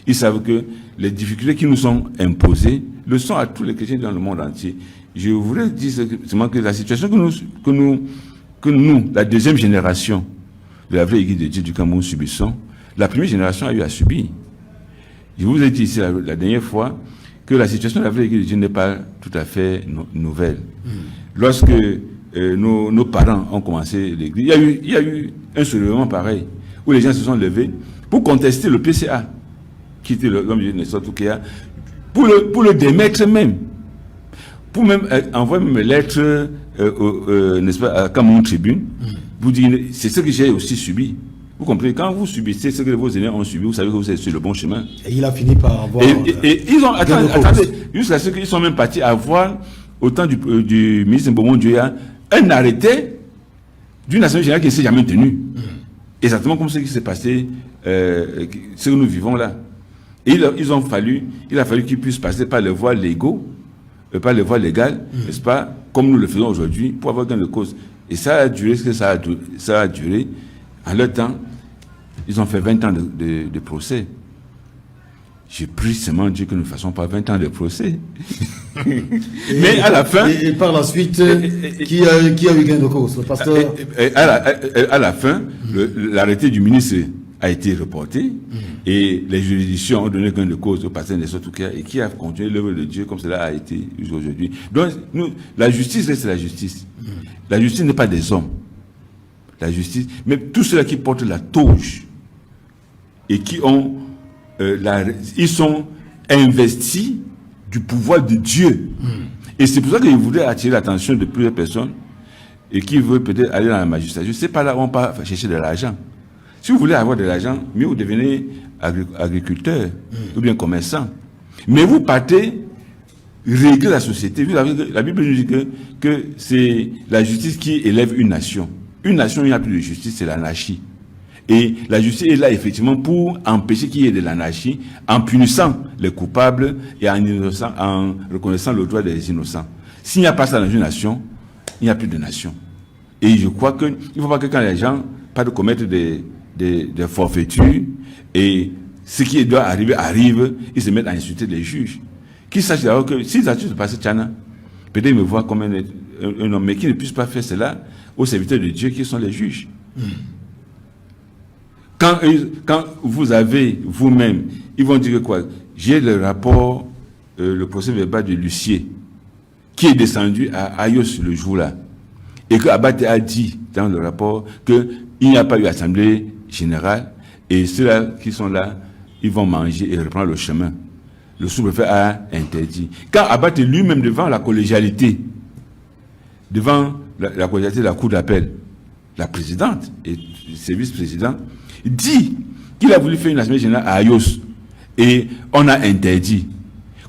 Ils savent que les difficultés qui nous sont imposées le sont à tous les chrétiens dans le monde entier. Je voudrais dire seulement que la situation que nous, la deuxième génération de la vraie Église de Dieu du Cameroun subissons, la première génération a eu à subir. Je vous ai dit ici la dernière fois que la situation de la vraie Église de Dieu n'est pas tout à fait nouvelle. Lorsque nos parents ont commencé l'Église, il y a eu un soulèvement pareil, où les gens se sont levés pour contester le PCA, qui était l'homme de Dieu Nestor Toukéa, pour le démettre même, pour même envoyer une lettre n'est-ce pas, à Cameroun Tribune, vous dire, c'est ce que j'ai aussi subi. Vous comprenez, quand vous subissez ce que vos aînés ont subi, vous savez que vous êtes sur le bon chemin. Et il a fini par avoir... Et ils ont, attendez, jusqu'à ce qu'ils sont même partis avoir, au temps du ministre Mbomon Dioya, un arrêté d'une assemblée générale qui ne s'est jamais tenue. Exactement comme ce qui s'est passé, ce que nous vivons là. Et il a fallu qu'ils puissent passer par les voies légaux, par les voies légales, n'est-ce pas, comme nous le faisons aujourd'hui, pour avoir gain de cause. Et ça a duré ce que ça a duré. En leur temps, ils ont fait 20 ans de procès. J'ai pris seulement Dieu que nous ne fassions pas 20 ans de procès. Mais à la fin... Et par la suite, qui a eu gain de cause, le pasteur? À la fin, l'arrêté du ministre a été reporté et les juridictions ont donné gain de cause au pasteur Nestor Toukéa et qui a continué l'œuvre de Dieu comme cela a été aujourd'hui. Donc, la justice reste la justice. La justice n'est pas des hommes. La justice, mais tous ceux qui portent la toge et qui ont ils sont investis du pouvoir de Dieu. Et c'est pour ça que je voudrais attirer l'attention de plusieurs personnes et qui veulent peut-être aller dans la magistrature. C'est pas là où on va chercher de l'argent. Si vous voulez avoir de l'argent, mieux vous devenez agriculteur ou bien commerçant. Mais vous partez régler la société. La Bible nous dit que c'est la justice qui élève une nation. Une nation où il n'y a plus de justice, c'est l'anarchie. Et la justice est là effectivement pour empêcher qu'il y ait de l'anarchie en punissant les coupables et en reconnaissant le droit des innocents. S'il n'y a pas ça dans une nation, il n'y a plus de nation. Et je crois qu'il ne faut pas que quand les gens partent de commettre des forfaitures et ce qui doit arriver arrive, ils se mettent à insulter les juges. Qu'ils sachent d'abord que s'ils accusent de passer Tchana, peut-être ils me voient comme un homme, mais qu'ils ne puissent pas faire cela aux serviteurs de Dieu qui sont les juges. Quand vous avez vous-même, ils vont dire quoi? J'ai le rapport, le procès verbal de l'huissier, qui est descendu à Ayos le jour-là, et que Abate a dit dans le rapport qu'il n'y a pas eu assemblée générale, et ceux-là qui sont là, ils vont manger et reprendre le chemin. Le sous-préfet a interdit. Quand Abate lui-même devant la collégialité, devant la collégialité de la cour d'appel, la présidente et ses vice-présidents, dit qu'il a voulu faire une assemblée générale à Ayos et on a interdit.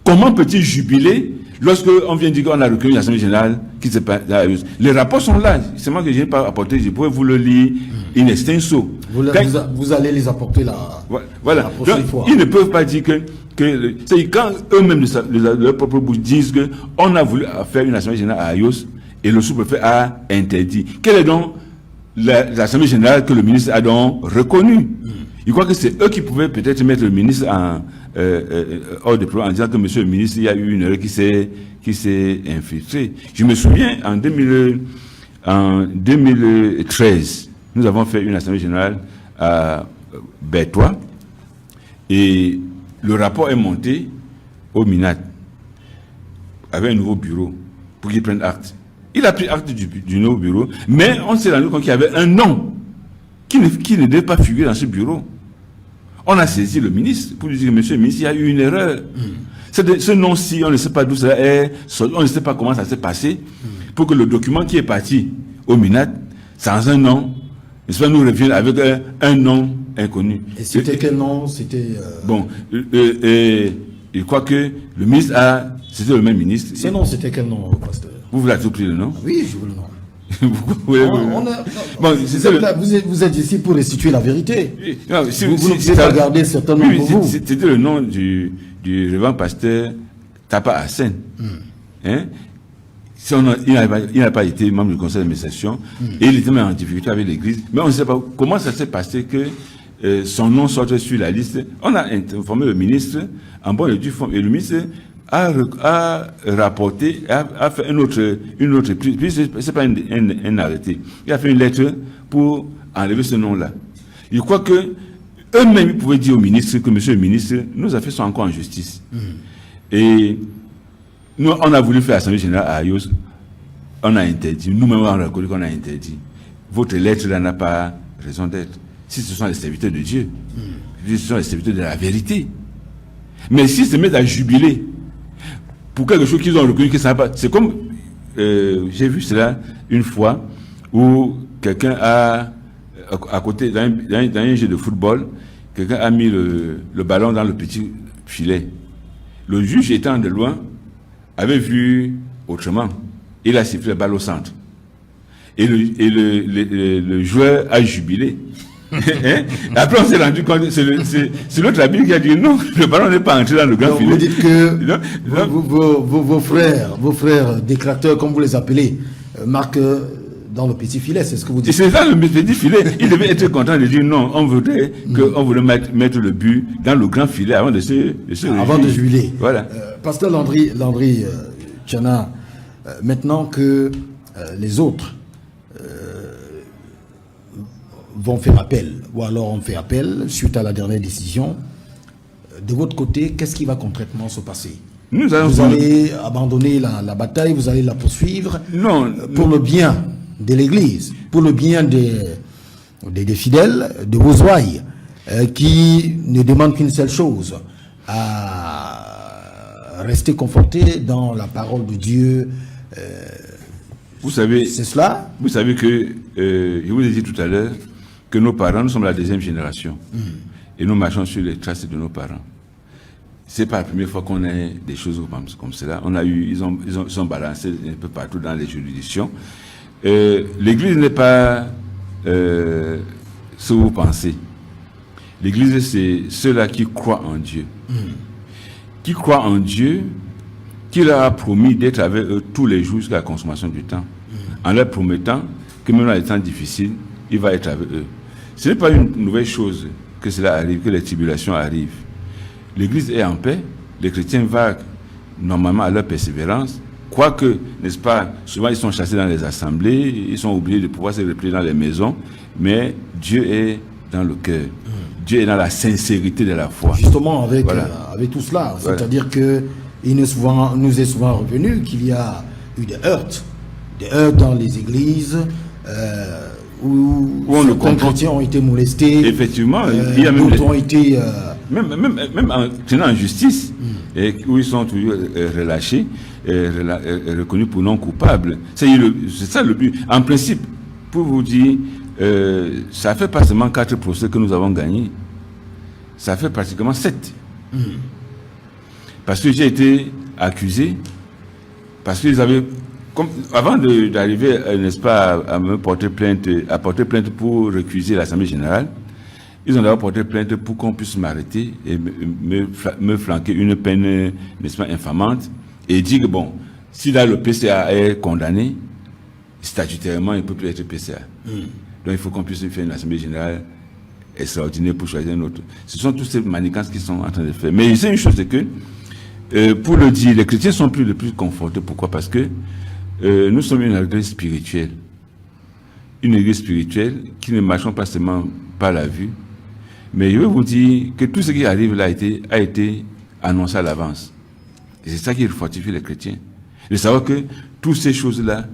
Comment peut-il jubiler lorsque on vient dire qu'on a reconnu une assemblée générale qui se passe à Ayos? Les rapports sont là, c'est moi que je n'ai pas apporté, je pourrais vous le lire in extenso. Vous allez les apporter là. Voilà. La prochaine fois. Ils ne peuvent pas dire que c'est quand eux-mêmes de leur propre bouche disent qu'on a voulu faire une assemblée générale à Ayos et le sous-préfet a interdit. Quelle est donc l'assemblée générale que le ministre a donc reconnue? Je crois que c'est eux qui pouvaient peut-être mettre le ministre hors de problème en disant que monsieur le ministre, il y a eu une erreur qui s'est infiltrée. Je me souviens, en 2013, nous avons fait une assemblée générale à Bertois et le rapport est monté au MINAT avec un nouveau bureau pour qu'il prenne acte. Il a pris acte du nouveau bureau, mais on s'est rendu compte qu'il y avait un nom qui ne devait pas figurer dans ce bureau. On a saisi le ministre pour lui dire, monsieur le ministre, il y a eu une erreur. Ce nom-ci, on ne sait pas d'où ça est, on ne sait pas comment ça s'est passé, pour que le document qui est parti au MINAT, sans un nom, nous revienne avec un nom inconnu. Et c'était quel nom? C'était... Bon, je crois que le ministre c'était le même ministre. Ce nom, c'était quel nom, pasteur? Vous voulez tout pris le nom? Oui, je veux le nom. Vous êtes ici pour restituer la vérité. Non, vous devez regarder certainement pour vous. C'était le nom du révérend pasteur Tapa Hassen. Hein? il n'a pas été membre du conseil d'administration, et il était même en difficulté avec l'Église. Mais on ne sait pas comment ça s'est passé que son nom sorte sur la liste. On a informé le ministre, en bon et due forme, et le ministre a rapporté, a fait une autre prise, c'est pas un arrêté. Il a fait une lettre pour enlever ce nom-là. Je crois que eux-mêmes pouvaient dire au ministre que monsieur le ministre, nos affaires sont encore en justice. Et nous, on a voulu faire l'Assemblée générale à Ayos, on a interdit, nous-mêmes on a reconnu qu'on a interdit. Votre lettre là n'a pas raison d'être. Si ce sont les serviteurs de Dieu, si ce sont les serviteurs de la vérité. Mais s'ils se mettent à jubiler pour quelque chose qu'ils ont reconnu que ça n'a pas... C'est comme, j'ai vu cela une fois, où quelqu'un a, à côté d'un jeu de football, quelqu'un a mis le ballon dans le petit filet. Le juge étant de loin, avait vu autrement. Il a sifflé la balle au centre. Et le joueur a jubilé. Après, on s'est rendu compte, c'est l'autre habile qui a dit non, le ballon n'est pas entré dans le grand filet. Vous dites que vos frères détracteurs, comme vous les appelez, marquent dans le petit filet, c'est ce que vous dites. C'est ça le petit filet. Il devait être content de dire non, on voulait mettre le but dans le grand filet avant de se avant de jubiler. Voilà. Pasteur Landry Tchana, maintenant que les autres vont faire appel, ou alors on fait appel suite à la dernière décision, de votre côté, qu'est-ce qui va concrètement se passer? Vous allez abandonner la bataille, vous allez la poursuivre? Non. Pour le bien de l'Église, pour le bien des fidèles, de vos ouailles, qui ne demandent qu'une seule chose, à rester confortés dans la parole de Dieu. Vous savez, c'est cela? Vous savez que, je vous ai dit tout à l'heure, que nos parents, nous sommes la deuxième génération. Et nous marchons sur les traces de nos parents. C'est pas la première fois qu'on a des choses comme cela. On a eu, ils ont balancé un peu partout dans les juridictions. L'Église n'est pas ce que vous pensez. L'Église, c'est ceux-là qui croient en Dieu. Qui croient en Dieu, qui leur a promis d'être avec eux tous les jours jusqu'à la consommation du temps. En leur promettant que même dans les temps difficiles, il va être avec eux. Ce n'est pas une nouvelle chose que cela arrive, que les tribulations arrivent. L'Église est en paix, les chrétiens vaguent normalement à leur persévérance, quoique, n'est-ce pas, souvent ils sont chassés dans les assemblées, ils sont obligés de pouvoir se replier dans les maisons, mais Dieu est dans le cœur. Dieu est dans la sincérité de la foi. Justement, avec tout cela, c'est-à-dire que il nous est souvent revenu qu'il y a eu des heurts dans les églises, où certains chrétiens ont été molestés. Effectivement, il y a même d'autres ont été... même en tenant en justice, et où ils sont toujours relâchés, reconnus pour non coupables. C'est ça le but. En principe, pour vous dire, ça fait pas seulement 4 procès que nous avons gagnés, ça fait pratiquement 7. Parce que j'ai été accusé, parce qu'ils avaient... avant d'arriver, n'est-ce pas, à porter plainte pour récuser l'Assemblée générale, ils ont d'abord porté plainte pour qu'on puisse m'arrêter et me flanquer une peine, n'est-ce pas, infamante, et dire que bon, si là le PCA est condamné, statutairement, il ne peut plus être PCA. Donc il faut qu'on puisse faire une Assemblée générale extraordinaire pour choisir un autre. Ce sont toutes ces manigances qu'ils sont en train de faire. Mais c'est une chose, c'est que, pour le dire, les chrétiens sont de plus confortés. Pourquoi? Parce que nous sommes une église spirituelle. Une église spirituelle qui ne marche pas seulement par la vue, mais je veux vous dire que tout ce qui arrive là a été annoncé à l'avance. Et c'est ça qui fortifie les chrétiens. De savoir que toutes ces choses-là,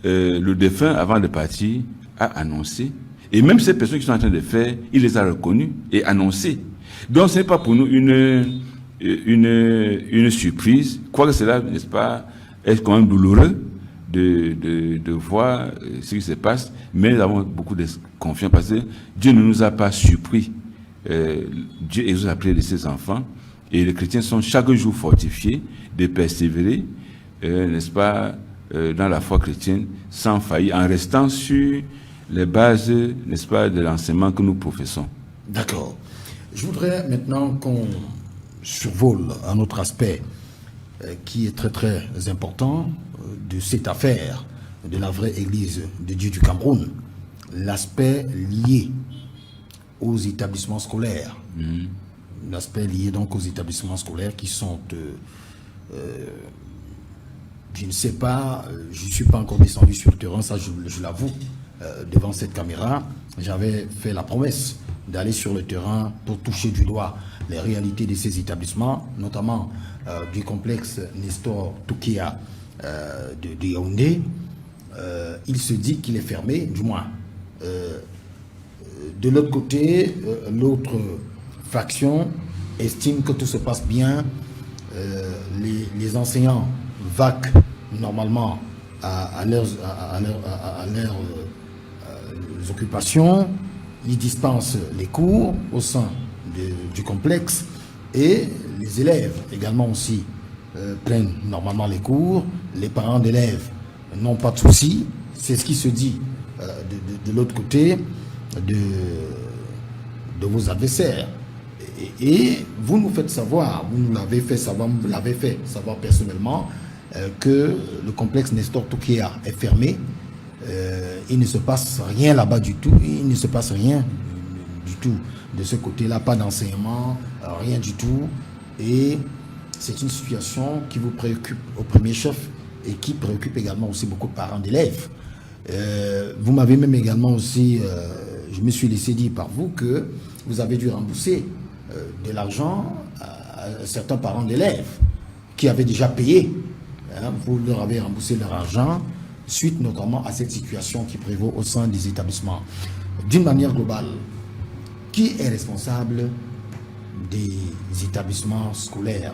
le défunt, avant de partir, a annoncé. Et même ces personnes qui sont en train de faire, il les a reconnues et annoncées. Donc ce n'est pas pour nous une surprise, quoique cela, n'est-ce pas, est quand même douloureux de voir ce qui se passe, mais nous avons beaucoup de confiance parce que Dieu ne nous a pas surpris. Dieu exauce la prière de ses enfants et les chrétiens sont chaque jour fortifiés de persévérer, n'est-ce pas, dans la foi chrétienne sans faillir, en restant sur les bases, n'est-ce pas, de l'enseignement que nous professons. D'accord. Je voudrais maintenant qu'on survole un autre aspect. qui est très très important de cette affaire de la vraie Église de Dieu du Cameroun, l'aspect lié aux établissements scolaires. L'aspect lié donc aux établissements scolaires qui sont, je ne sais pas, je ne suis pas encore descendu sur le terrain, ça je l'avoue, devant cette caméra. J'avais fait la promesse d'aller sur le terrain pour toucher du doigt les réalités de ces établissements, notamment du complexe Nestor Toukéa de Yaoundé. Il se dit qu'il est fermé, du moins. De l'autre côté, l'autre faction estime que tout se passe bien. Les enseignants vaquent normalement à leurs occupations. Ils dispensent les cours au sein du complexe et les élèves également aussi prennent normalement les cours. Les parents d'élèves n'ont pas de soucis. C'est ce qui se dit de l'autre côté de vos adversaires. Et vous nous faites savoir, vous nous l'avez fait savoir, vous l'avez fait savoir personnellement que le complexe Nestor Toukéa est fermé. Il ne se passe rien là-bas du tout. Il ne se passe rien du tout de ce côté-là, pas d'enseignement, rien du tout. Et c'est une situation qui vous préoccupe au premier chef et qui préoccupe également aussi beaucoup de parents d'élèves. Vous m'avez même également aussi, je me suis laissé dire par vous que vous avez dû rembourser de l'argent à certains parents d'élèves qui avaient déjà payé. Vous leur avez remboursé leur argent suite notamment à cette situation qui prévaut au sein des établissements. D'une manière globale, qui est responsable des établissements scolaires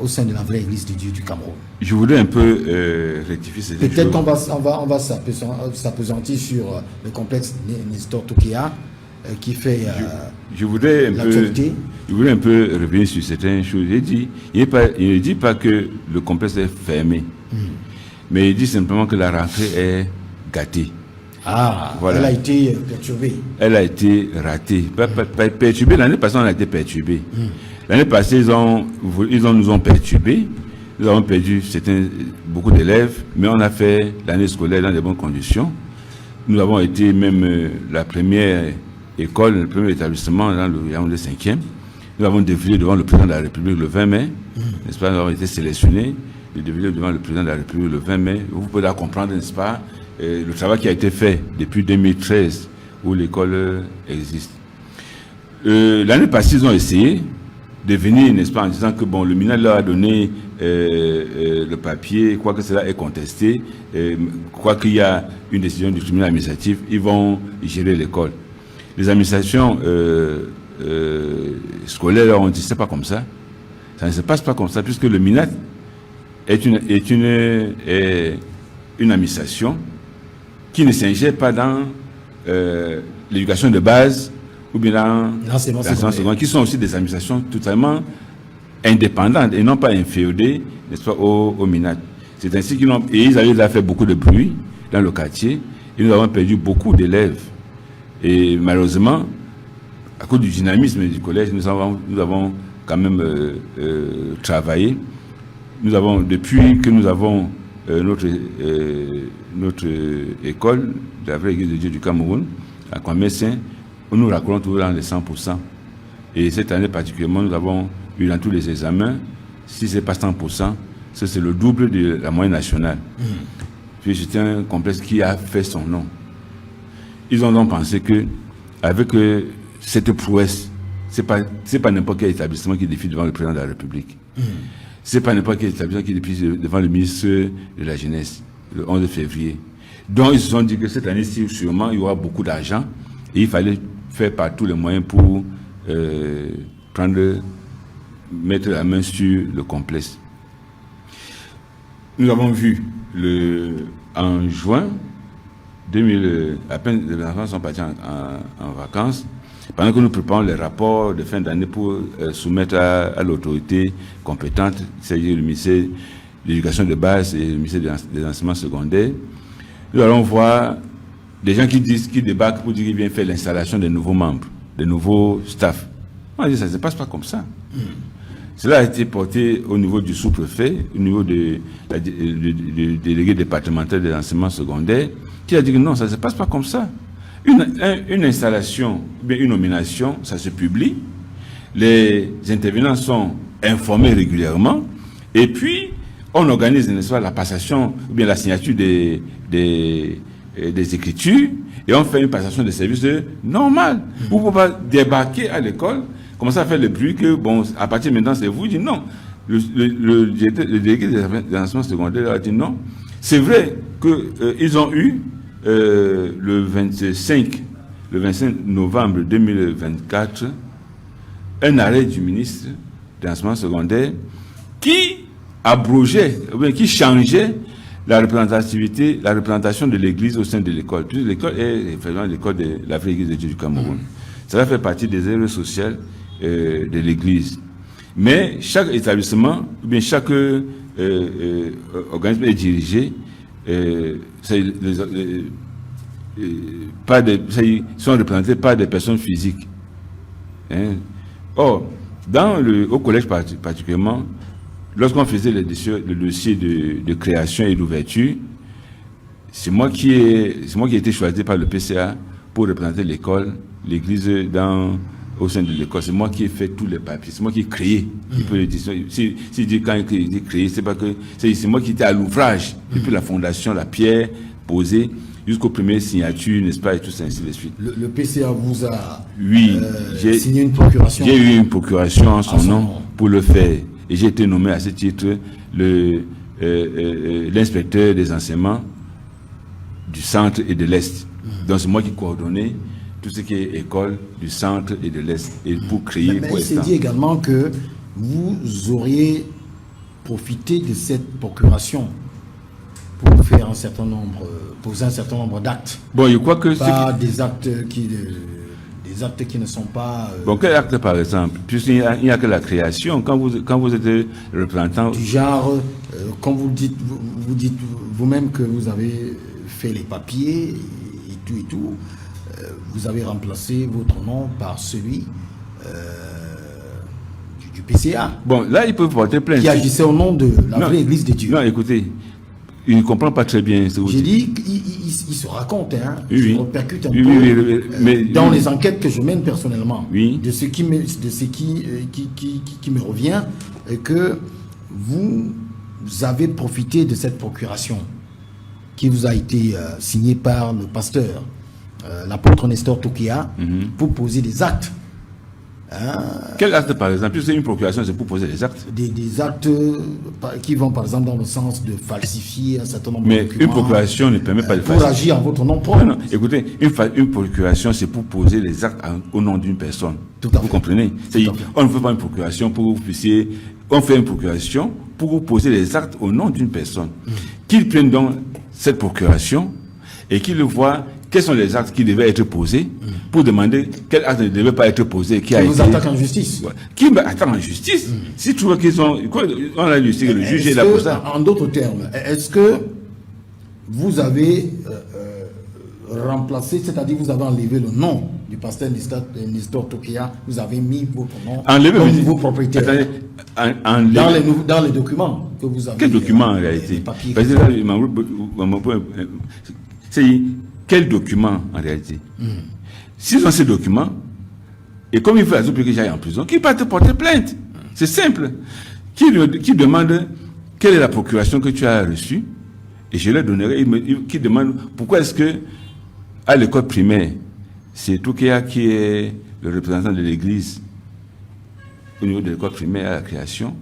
au sein de la vraie Église de Dieu du Cameroun? Je voudrais un peu rectifier ces choses. Peut-être qu'on va s'appesantir sur le complexe Nestor Toukéa qui fait je voudrais un peu revenir sur certaines choses. Il ne dit pas que le complexe est fermé, mais il dit simplement que la rentrée est gâtée. Ah, voilà. Elle a été perturbée. Elle a été ratée. Perturbée, l'année passée, on a été perturbé. L'année passée, ils nous ont perturbés. Nous avons perdu beaucoup d'élèves, mais on a fait l'année scolaire dans de bonnes conditions. Nous avons été même la première école, le premier établissement dans le Yaoundé 5e. Nous avons défilé devant le président de la République le 20 mai. N'est-ce pas? Nous avons été sélectionnés de défiler devant le président de la République le 20 mai. Vous pouvez la comprendre, n'est-ce pas? Le travail qui a été fait depuis 2013 où l'école existe. L'année passée, ils ont essayé de venir, n'est-ce pas, en disant que bon, le MINAD leur a donné le papier, quoi que cela est contesté, quoi qu'il y a une décision du tribunal administratif, ils vont gérer l'école. Les administrations scolaires leur ont dit c'est pas comme ça, ça ne se passe pas comme ça, puisque le MINAD est une administration qui ne s'ingère pas dans l'éducation de base ou bien dans l'enseignement secondaire, qui sont aussi des administrations totalement indépendantes et non pas inféodées, n'est-ce pas, au MINAD. C'est ainsi qu'ils ont, et ils avaient déjà fait beaucoup de bruit dans le quartier, et nous avons perdu beaucoup d'élèves. Et malheureusement, à cause du dynamisme du collège, nous avons quand même travaillé. Nous avons, depuis que nous avons notre école de la vraie Église de Dieu du Cameroun, à Kwame-Saint, nous racolons toujours dans les 100%. Et cette année particulièrement, nous avons eu dans tous les examens, si ce n'est pas 100%, c'est le double de la moyenne nationale. Puis c'était un complexe qui a fait son nom. Ils ont donc pensé que, avec cette prouesse, c'est pas n'importe quel établissement qui défie devant le président de la République. C'est pas n'importe quel établissement qui défie devant le ministre de la Jeunesse, le 11 février. Donc ils se sont dit que cette année-ci, sûrement, il y aura beaucoup d'argent et il fallait faire par tous les moyens pour mettre la main sur le complexe. Nous avons vu en juin 2000, à peine les enfants sont partis en vacances, pendant que nous préparons les rapports de fin d'année pour soumettre à l'autorité compétente, c'est-à-dire le ministère de l'Éducation de base et le ministère des enseignements secondaires, nous allons voir des gens qui débarquent pour dire qu'ils viennent faire l'installation des nouveaux membres, des nouveaux staffs. On a dit ça ne se passe pas comme ça. cela a été porté au niveau du sous-préfet, au niveau du délégué départemental de l'enseignement secondaire, qui a dit que non, ça ne se passe pas comme ça. Une installation, bien une nomination, ça se publie, les intervenants sont informés régulièrement, et puis on organise, n'est-ce pas, la passation, ou bien la signature des écritures, et on fait une passation de services normale. Vous ne pouvez pas débarquer à l'école, commencer à faire le bruit que, bon, à partir de maintenant, c'est vous, dit non. Le délégué de l'enseignement secondaire a dit non. C'est vrai qu'ils ont eu, le 25 novembre 2024, un arrêt du ministre de l'enseignement secondaire qui abrogeait, ou bien qui changeait la représentation de l'Église au sein de l'école. Puisque l'école est effectivement l'école de la vraie Église de Dieu du Cameroun. Cela fait partie des erreurs sociales de l'Église. Mais chaque établissement, ou bien chaque organisme est dirigé, sont représentés par des personnes physiques. Hein? Or, au collège particulièrement, lorsqu'on faisait le dossier de création et d'ouverture, c'est moi qui ai été choisi par le PCA pour représenter l'école, l'église au sein de l'école. C'est moi qui ai fait tous les papiers. C'est moi qui ai créé. Si dit quand il dit créé, c'est pas que c'est moi qui étais à l'ouvrage depuis la fondation, la pierre posée jusqu'aux premières signatures, n'est-ce pas, et tout ça, ainsi de suite. Le PCA vous a signé une procuration. J'ai eu une procuration en son nom pour le faire. Et j'ai été nommé à ce titre l'inspecteur des enseignements du centre et de l'Est. Donc c'est moi qui coordonnais tout ce qui est école du centre et de l'Est. Et pour créer... Mais il s'est dit également que vous auriez profité de cette procuration pour faire poser un certain nombre d'actes. Bon, je crois que pas des actes qui ne sont pas... Bon, quel acte par exemple? Puisqu'il n'y a que la création. Quand vous êtes représentant... Du genre, quand vous dites vous-même que vous avez fait les papiers et tout, vous avez remplacé votre nom par celui du PCA. Bon, là, ils peuvent porter plainte. Qui agissait au nom de la vraie Église de Dieu. Non, écoutez, il ne comprend pas très bien ce que vous dites. J'ai dit qu'il se raconte, hein, oui, il oui. se répercute un oui, peu oui, mais, dans les enquêtes que je mène personnellement, oui. de ce qui me revient, et que vous avez profité de cette procuration qui vous a été signée par le pasteur, l'apôtre Nestor Tokia, pour poser des actes. Quel acte, par exemple? Puisque une procuration, c'est pour poser des actes. Des actes qui vont, par exemple, dans le sens de falsifier un certain nombre de documents. Mais une procuration ne permet pas de falsifier. Pour agir en votre nom propre. Non, écoutez, une procuration, c'est pour poser les actes au nom d'une personne. Vous comprenez? On ne fait pas une procuration pour que vous puissiez... On fait une procuration pour vous poser les actes au nom d'une personne. Qu'ils prennent donc cette procuration et qu'ils voient quels sont les actes qui devaient être posés pour demander quel acte ne devait pas être posé. Qui vous attaque en justice. Qui attaque en justice? Si tu vois qu'ils sont... On a lu, c'est que le juge est là pour ça. En d'autres termes, est-ce que vous avez remplacé, c'est-à-dire vous avez enlevé le nom du pasteur Nestor Tokia, vous avez mis votre nom comme nouveau propriétaire dans les documents que vous avez... Quel document en réalité? C'est quel document en réalité? S'ils ont ces documents, et comme il faut que j'aille en prison, qui va te porter plainte? C'est simple. Qui demande quelle est la procuration que tu as reçue, et je leur donnerai, qui demande pourquoi est-ce que à l'école primaire, c'est Toukéa qui est le représentant de l'église au niveau de l'école primaire à la création.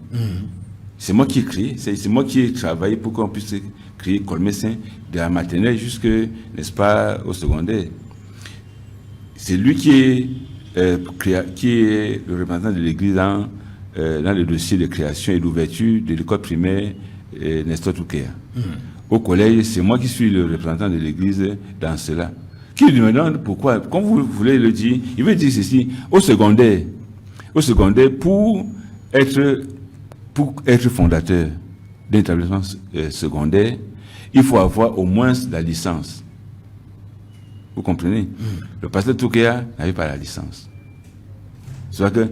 C'est moi qui ai créé, c'est moi qui ai travaillé pour qu'on puisse créer Colmessin de la maternelle jusque, n'est-ce pas, au secondaire. C'est lui qui est le représentant de l'église dans le dossier de création et d'ouverture de l'école primaire Nestor Toukéa. Au collège, c'est moi qui suis le représentant de l'église dans cela. Qui me demande pourquoi, quand vous voulez le dire, il veut dire ceci, au secondaire, pour être fondateur d'un établissement secondaire, il faut avoir au moins la licence. Vous comprenez? Le pasteur Toukéa n'avait pas la licence. C'est-à-dire que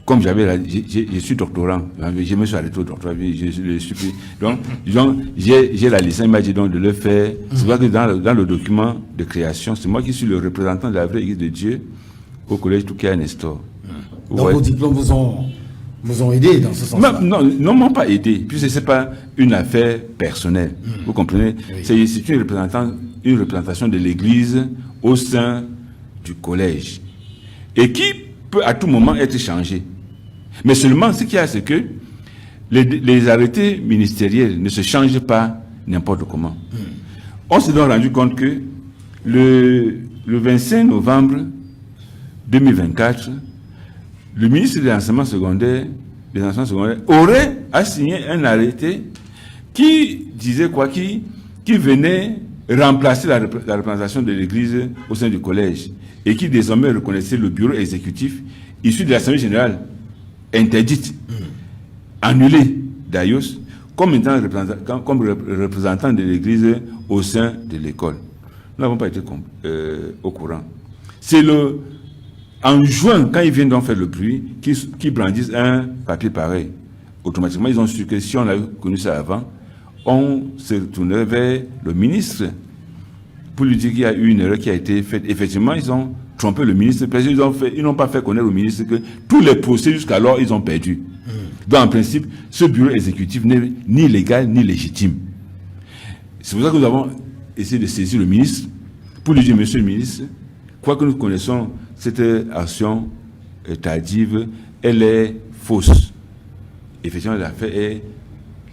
comme je suis doctorant, je me suis arrêté au doctorat, je suis pris. Donc, j'ai la licence, il m'a dit donc de le faire. C'est vrai que dans le document de création, c'est moi qui suis le représentant de la vraie Église de Dieu au collège Toukia Nestor. Donc vos diplômes vous ont aidé dans ce sens-là? Non, m'ont pas aidé, puisque c'est pas une affaire personnelle. Vous comprenez? Oui. C'est une représentation de l'Église au sein du collège. Et qui peut à tout moment être changé. Mais seulement, ce qu'il y a, c'est que les arrêtés ministériels ne se changent pas n'importe comment. On s'est donc rendu compte que le 25 novembre 2024, le ministre de l'enseignement secondaire, aurait assigné un arrêté qui disait quoi, qui venait remplacer la représentation de l'Église au sein du collège et qui désormais reconnaissait le bureau exécutif issu de l'Assemblée générale interdite, annulée d'Ayos, comme représentant de l'Église au sein de l'école. Nous n'avons pas été au courant. C'est en juin, quand ils viennent donc faire le bruit, qui brandissent un papier pareil. Automatiquement, ils ont su que si on avait connu ça avant, on se retournerait vers le ministre pour lui dire qu'il y a eu une erreur qui a été faite. Effectivement, ils ont trompé le ministre, parce qu'ils n'ont pas fait connaître au ministre que tous les procès jusqu'alors, ils ont perdu. Donc, en principe, ce bureau exécutif n'est ni légal ni légitime. C'est pour ça que nous avons essayé de saisir le ministre pour lui dire, monsieur le ministre, quoi que nous connaissons cette action tardive, elle est fausse. Effectivement, l'affaire est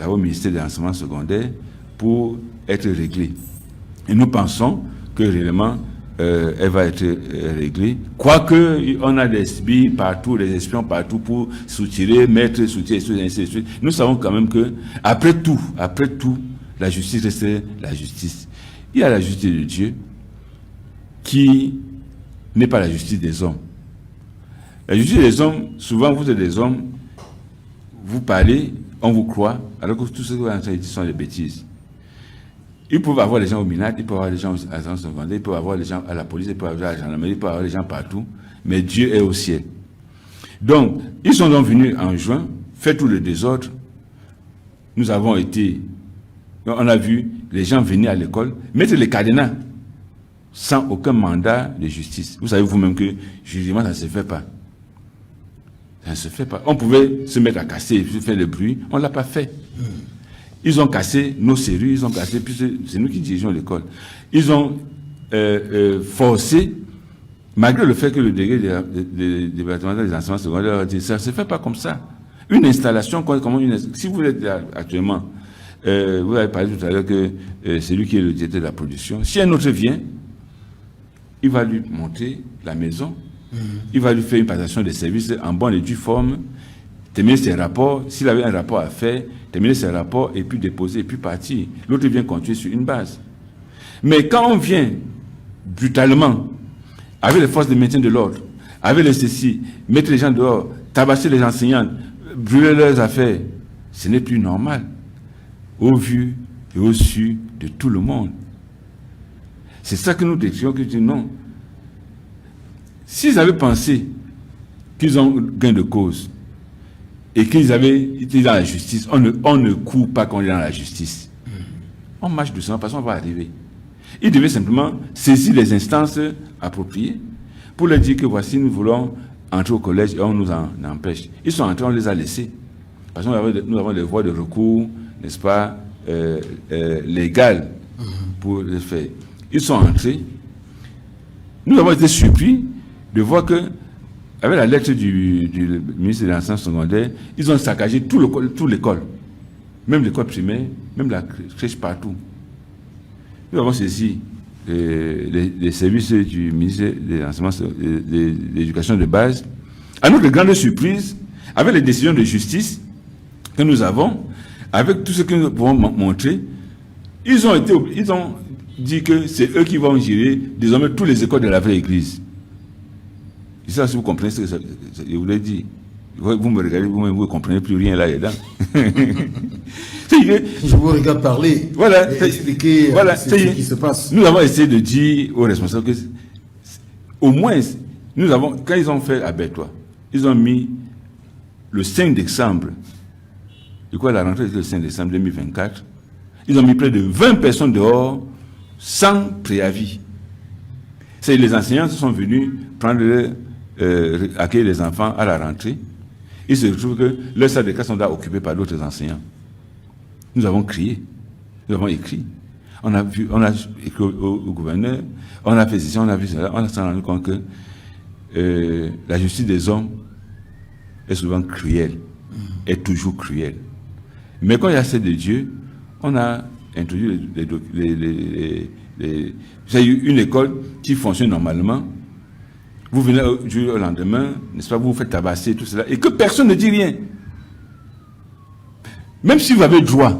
là au ministère de l'enseignement secondaire pour être réglée. Et nous pensons que réellement, elle va être réglée. Quoique, on a des spies partout, des espions partout pour soutirer, mettre, soutirer, ainsi de suite. Nous savons quand même que, après tout, la justice reste la justice. Il y a la justice de Dieu qui n'est pas la justice des hommes. La justice des hommes, souvent vous êtes des hommes, vous parlez, on vous croit, alors que tout ce que vous avez dit sont des bêtises. Ils peuvent avoir les gens au MINAT, ils peuvent avoir les gens à l'agence secondaire, ils peuvent avoir les gens à la police, ils peuvent avoir à la gendarmerie, ils peuvent avoir les gens partout, mais Dieu est au ciel. Donc, ils sont donc venus en juin, faire tout le désordre. Nous avons été, on a vu les gens venir à l'école, mettre les cadenas sans aucun mandat de justice. Vous savez vous-même que jugement, ça ne se fait pas. Ça ne se fait pas. On pouvait se mettre à casser, faire le bruit, on ne l'a pas fait. Ils ont cassé nos serrures, ils ont cassé, puis c'est nous qui dirigeons l'école. Ils ont forcé, malgré le fait que le délégué du département des enseignements secondaires a dit ça ne se fait pas comme ça. Une installation, si vous êtes actuellement, vous avez parlé tout à l'heure que c'est lui qui est le directeur de la production. Si un autre vient, il va lui monter la maison, il va lui faire une passation de services en bonne et due forme, terminer ses rapports, s'il avait un rapport à faire, terminer ses rapports et puis déposer et puis partir. L'autre vient continuer sur une base. Mais quand on vient brutalement, avec les forces de maintien de l'ordre, avec les ceci, mettre les gens dehors, tabasser les enseignants, brûler leurs affaires, ce n'est plus normal, au vu et au su de tout le monde. C'est ça que nous décrions, que je dis non. S'ils avaient pensé qu'ils ont gain de cause et qu'ils avaient été dans la justice, on ne court pas quand on est dans la justice. On marche doucement parce qu'on va arriver. Ils devaient simplement saisir les instances appropriées pour leur dire que voici, nous voulons entrer au collège et on nous en empêche. Ils sont entrés, on les a laissés. Parce que nous avons des voies de recours, n'est-ce pas, légales pour le faire. Ils sont entrés. Nous avons été surpris de voir que, avec la lettre du ministre de l'enseignement secondaire, ils ont saccagé toute l'école, même l'école primaire, même la crèche partout. Nous avons saisi les services du ministère de l'éducation de base. À notre grande surprise, avec les décisions de justice que nous avons, avec tout ce que nous pouvons montrer, ils ont dit que c'est eux qui vont gérer désormais toutes les écoles de la vraie Église. Et ça, si vous comprenez ce que je vous l'ai dit, vous me regardez, vous ne comprenez plus rien là-dedans. Je vous regarde parler, voilà, expliquer voilà, ce qui se passe. Nous avons essayé de dire aux responsables que, au moins, quand ils ont fait abattoir, ils ont mis le 5 décembre, je crois que la rentrée était le 5 décembre 2024, ils ont mis près de 20 personnes dehors sans préavis. C'est les enseignants qui sont venus accueillir les enfants à la rentrée. Il se trouve que leur salle de classe sont occupés par d'autres enseignants. Nous avons crié, nous avons écrit. On a écrit au gouverneur, on a fait ceci, on a fait cela, on s'est rendu compte que la justice des hommes est souvent cruelle, est toujours cruelle. Mais quand il y a assez de Dieu, on a introduit j'ai eu une école qui fonctionne normalement. Vous venez au lendemain, n'est-ce pas, vous vous faites tabasser, tout cela, et que personne ne dit rien. Même si vous avez le droit,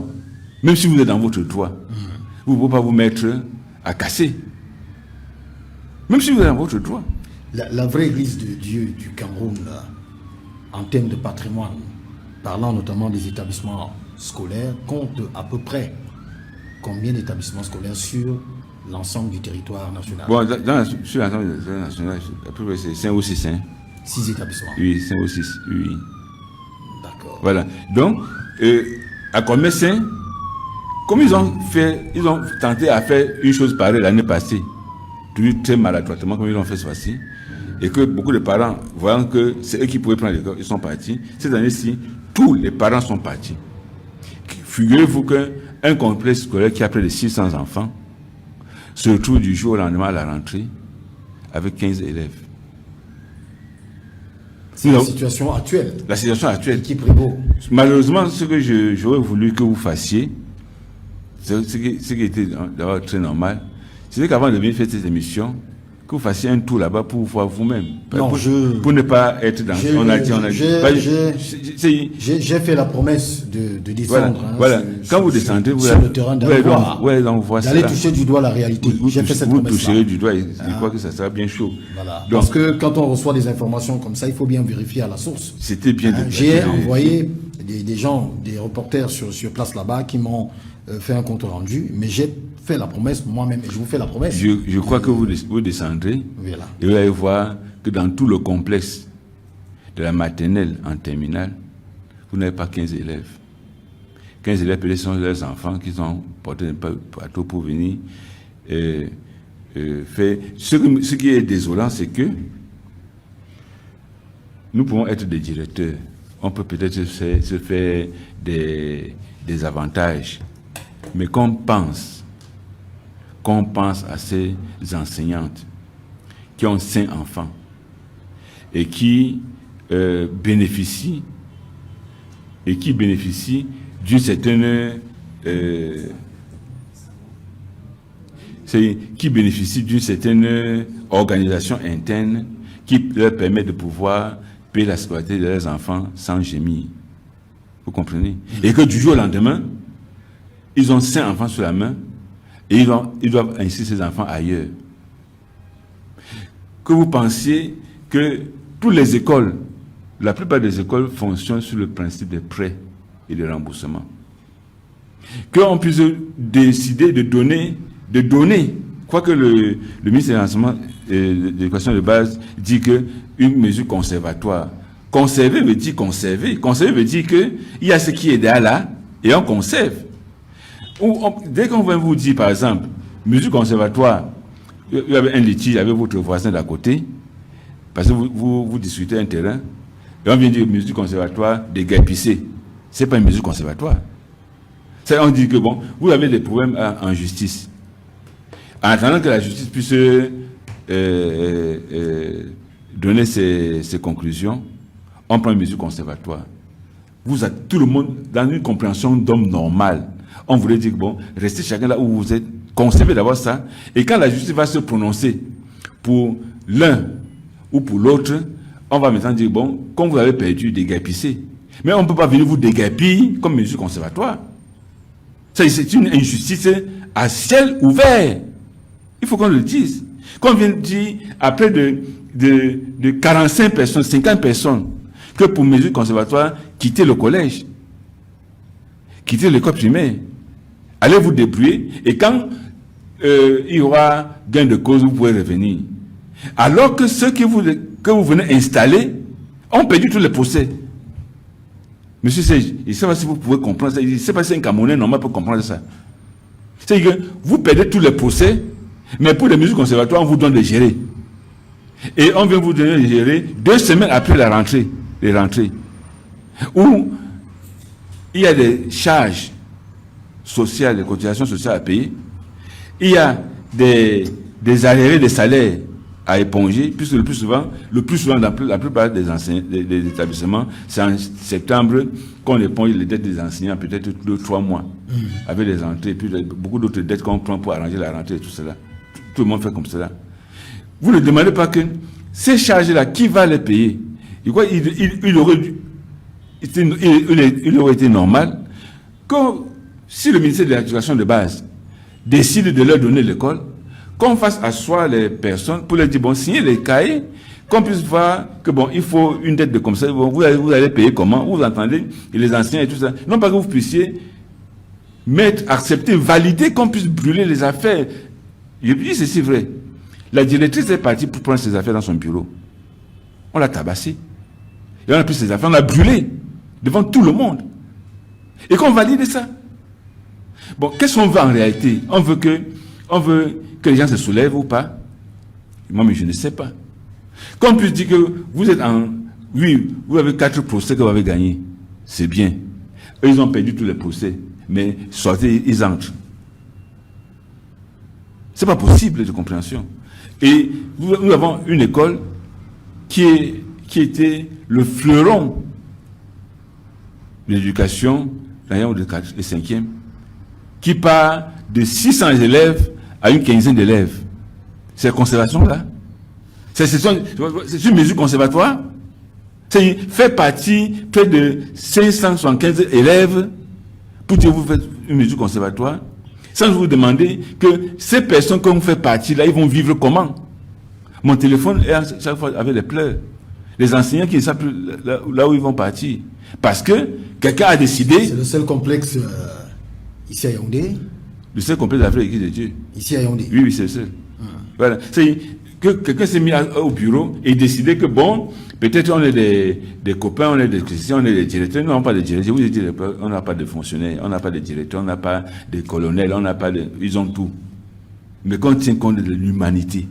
même si vous êtes dans votre droit, vous ne pouvez pas vous mettre à casser. Même si vous êtes dans votre droit. La vraie église de Dieu du Cameroun, là, en termes de patrimoine, parlant notamment des établissements scolaires, compte à peu près combien d'établissements scolaires sur l'ensemble du territoire national? Bon, sur l'ensemble du territoire national, à peu près c'est 5 ou 6. 6 établissements. Oui, 5 ou 6, oui. D'accord. Voilà. Donc, à Comessin, comme ils ont tenté à faire une chose pareille l'année passée, très maladroitement, comme ils l'ont fait cette fois-ci, et que beaucoup de parents, voyant que c'est eux qui pouvaient prendre l'école, ils sont partis. Cette année-ci, tous les parents sont partis. Figurez-vous qu'un complexe scolaire qui a près de 600 enfants se retrouve du jour au lendemain à la rentrée avec 15 élèves. C'est la situation actuelle. La situation actuelle. Qui prévaut. Malheureusement, ce que j'aurais voulu que vous fassiez, ce qui était d'abord très normal, c'est qu'avant de venir faire cette émission, que vous fassiez un tour là-bas pour voir vous-même. Non, pour ne pas être dans... J'ai fait la promesse de descendre. Voilà. Quand vous descendez, vous sur le terrain d'aller toucher du doigt la réalité. J'ai fait cette promesse. Vous toucherez du doigt et je crois que ça sera bien chaud. Voilà. Donc, parce que quand on reçoit des informations comme ça, il faut bien vérifier à la source. C'était bien. J'ai envoyé des gens, des reporters sur place là-bas qui m'ont fait un compte rendu, mais j'ai fait la promesse moi-même et je vous fais la promesse. Je crois que vous descendrez et vous allez voir que dans tout le complexe de la maternelle en terminale, vous n'avez pas 15 élèves. 15 élèves, peut-être sont leurs enfants qui ont porté un bateau pour venir faire. Ce qui est désolant, c'est que nous pouvons être des directeurs. On peut peut-être se faire des avantages. Mais qu'on pense à ces enseignantes qui ont 5 enfants et qui bénéficient d'une certaine organisation interne qui leur permet de pouvoir payer la scolarité de leurs enfants sans gémir. Vous comprenez? Et que du jour au lendemain, ils ont 5 enfants sur la main et ils doivent inscrire ces enfants ailleurs. Que vous pensiez que toutes les écoles, la plupart des écoles fonctionnent sur le principe des prêts et des remboursements. Qu'on puisse décider de donner, quoique le ministre de l'Éducation de base dit qu'une mesure conservatoire. Conserver veut dire conserver. Conserver veut dire qu'il y a ce qui est derrière là et on conserve. Dès qu'on va vous dire, par exemple, mesure conservatoire, il y avait un litige avec votre voisin d'à côté, parce que vous discutez un terrain, et on vient dire mesure conservatoire des guépissés. Ce n'est pas une mesure conservatoire. On dit que, bon, vous avez des problèmes en justice. En attendant que la justice puisse donner ses conclusions, on prend une mesure conservatoire. Vous êtes tout le monde dans une compréhension d'homme normal. On voulait dire, bon, restez chacun là où vous êtes, conservez d'abord ça, et quand la justice va se prononcer pour l'un ou pour l'autre, on va maintenant dire, bon, comme vous avez perdu, déguerpissez. Mais on ne peut pas venir vous déguerpir comme mesure conservatoire. C'est une injustice à ciel ouvert. Il faut qu'on le dise. Qu'on vienne dire, après de 45 personnes, 50 personnes, que pour mesure conservatoire, quittez le collège, quittez l'école primaire, allez vous débrouiller, et quand il y aura gain de cause, vous pouvez revenir. Alors que ceux que vous venez installer ont perdu tous les procès. Monsieur Serge, je ne sais pas si vous pouvez comprendre ça. Je ne sais pas si un Camerounais normal peut comprendre ça. C'est-à-dire que vous perdez tous les procès, mais pour les mesures conservatoires, on vous donne de gérer. Et on vient vous donner de gérer 2 semaines après la rentrée, les rentrées, où il y a des charges sociales, des cotisations sociales à payer, il y a des arriérés de salaires à éponger, puisque le plus souvent, dans la plupart des établissements, c'est en septembre qu'on éponge les dettes des enseignants, peut-être 2-3 mois, avec les rentrées, puis beaucoup d'autres dettes qu'on prend pour arranger la rentrée et tout cela. Tout le monde fait comme cela. Vous ne demandez pas que ces charges-là, qui va les payer? Il aurait été normal que si le ministère de l'Éducation de base décide de leur donner l'école, qu'on fasse asseoir les personnes pour leur dire, bon, signez les cahiers, qu'on puisse voir que, bon, il faut une dette de comme ça, bon, vous allez payer comment, vous entendez, et les enseignants et tout ça. Non pas que vous puissiez accepter, valider qu'on puisse brûler les affaires. Je dis, c'est vrai. La directrice est partie pour prendre ses affaires dans son bureau. On l'a tabassée. Et on a pris ses affaires, on l'a brûlée devant tout le monde. Et qu'on valide ça. Bon, qu'est-ce qu'on veut en réalité? On veut que les gens se soulèvent ou pas? Moi, mais je ne sais pas. Qu'on puisse dire que vous êtes oui, vous avez 4 procès que vous avez gagnés. C'est bien. Eux, ils ont perdu tous les procès. Mais sortez, ils entrent. C'est pas possible de compréhension. Et nous avons une école qui était le fleuron de l'éducation, d'ailleurs de 4 et 5e, qui part de 600 élèves à une quinzaine d'élèves. C'est la conservation-là. C'est une mesure conservatoire. C'est fait partie près de 575 élèves pour que vous faites une mesure conservatoire, sans vous demander que ces personnes que vous faites partie là, ils vont vivre comment? Mon téléphone est à chaque fois avec les pleurs. Les enseignants qui ne savent plus là où ils vont partir. Parce que quelqu'un a décidé... C'est le seul complexe ici à Yaoundé. Le seul complexe d'Afrique de l'église de Dieu. Ici à Yaoundé. Oui, c'est le seul. Voilà. C'est que quelqu'un s'est mis au bureau et décidé que bon, peut-être on est des copains, on est des chrétiens, on est des directeurs. Non, pas des directeurs. Je vous ai dit, on n'a pas de fonctionnaires, on n'a pas de directeurs, on n'a pas de colonels, on n'a pas de... Ils ont tout. Mais quand on tient compte de l'humanité,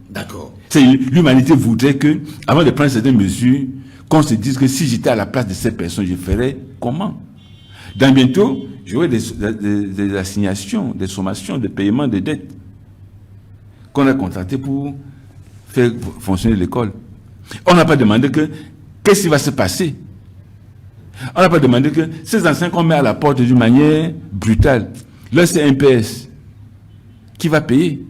D'accord. L'humanité voudrait que, avant de prendre certaines mesures, qu'on se dise que si j'étais à la place de ces personnes, je ferais comment? Dans bientôt, j'aurai des assignations, des sommations, des paiements de dettes qu'on a contractées pour faire fonctionner l'école. On n'a pas demandé qu'est-ce qui va se passer. On n'a pas demandé que ces enseignants qu'on met à la porte d'une manière brutale, là c'est un PS qui va payer.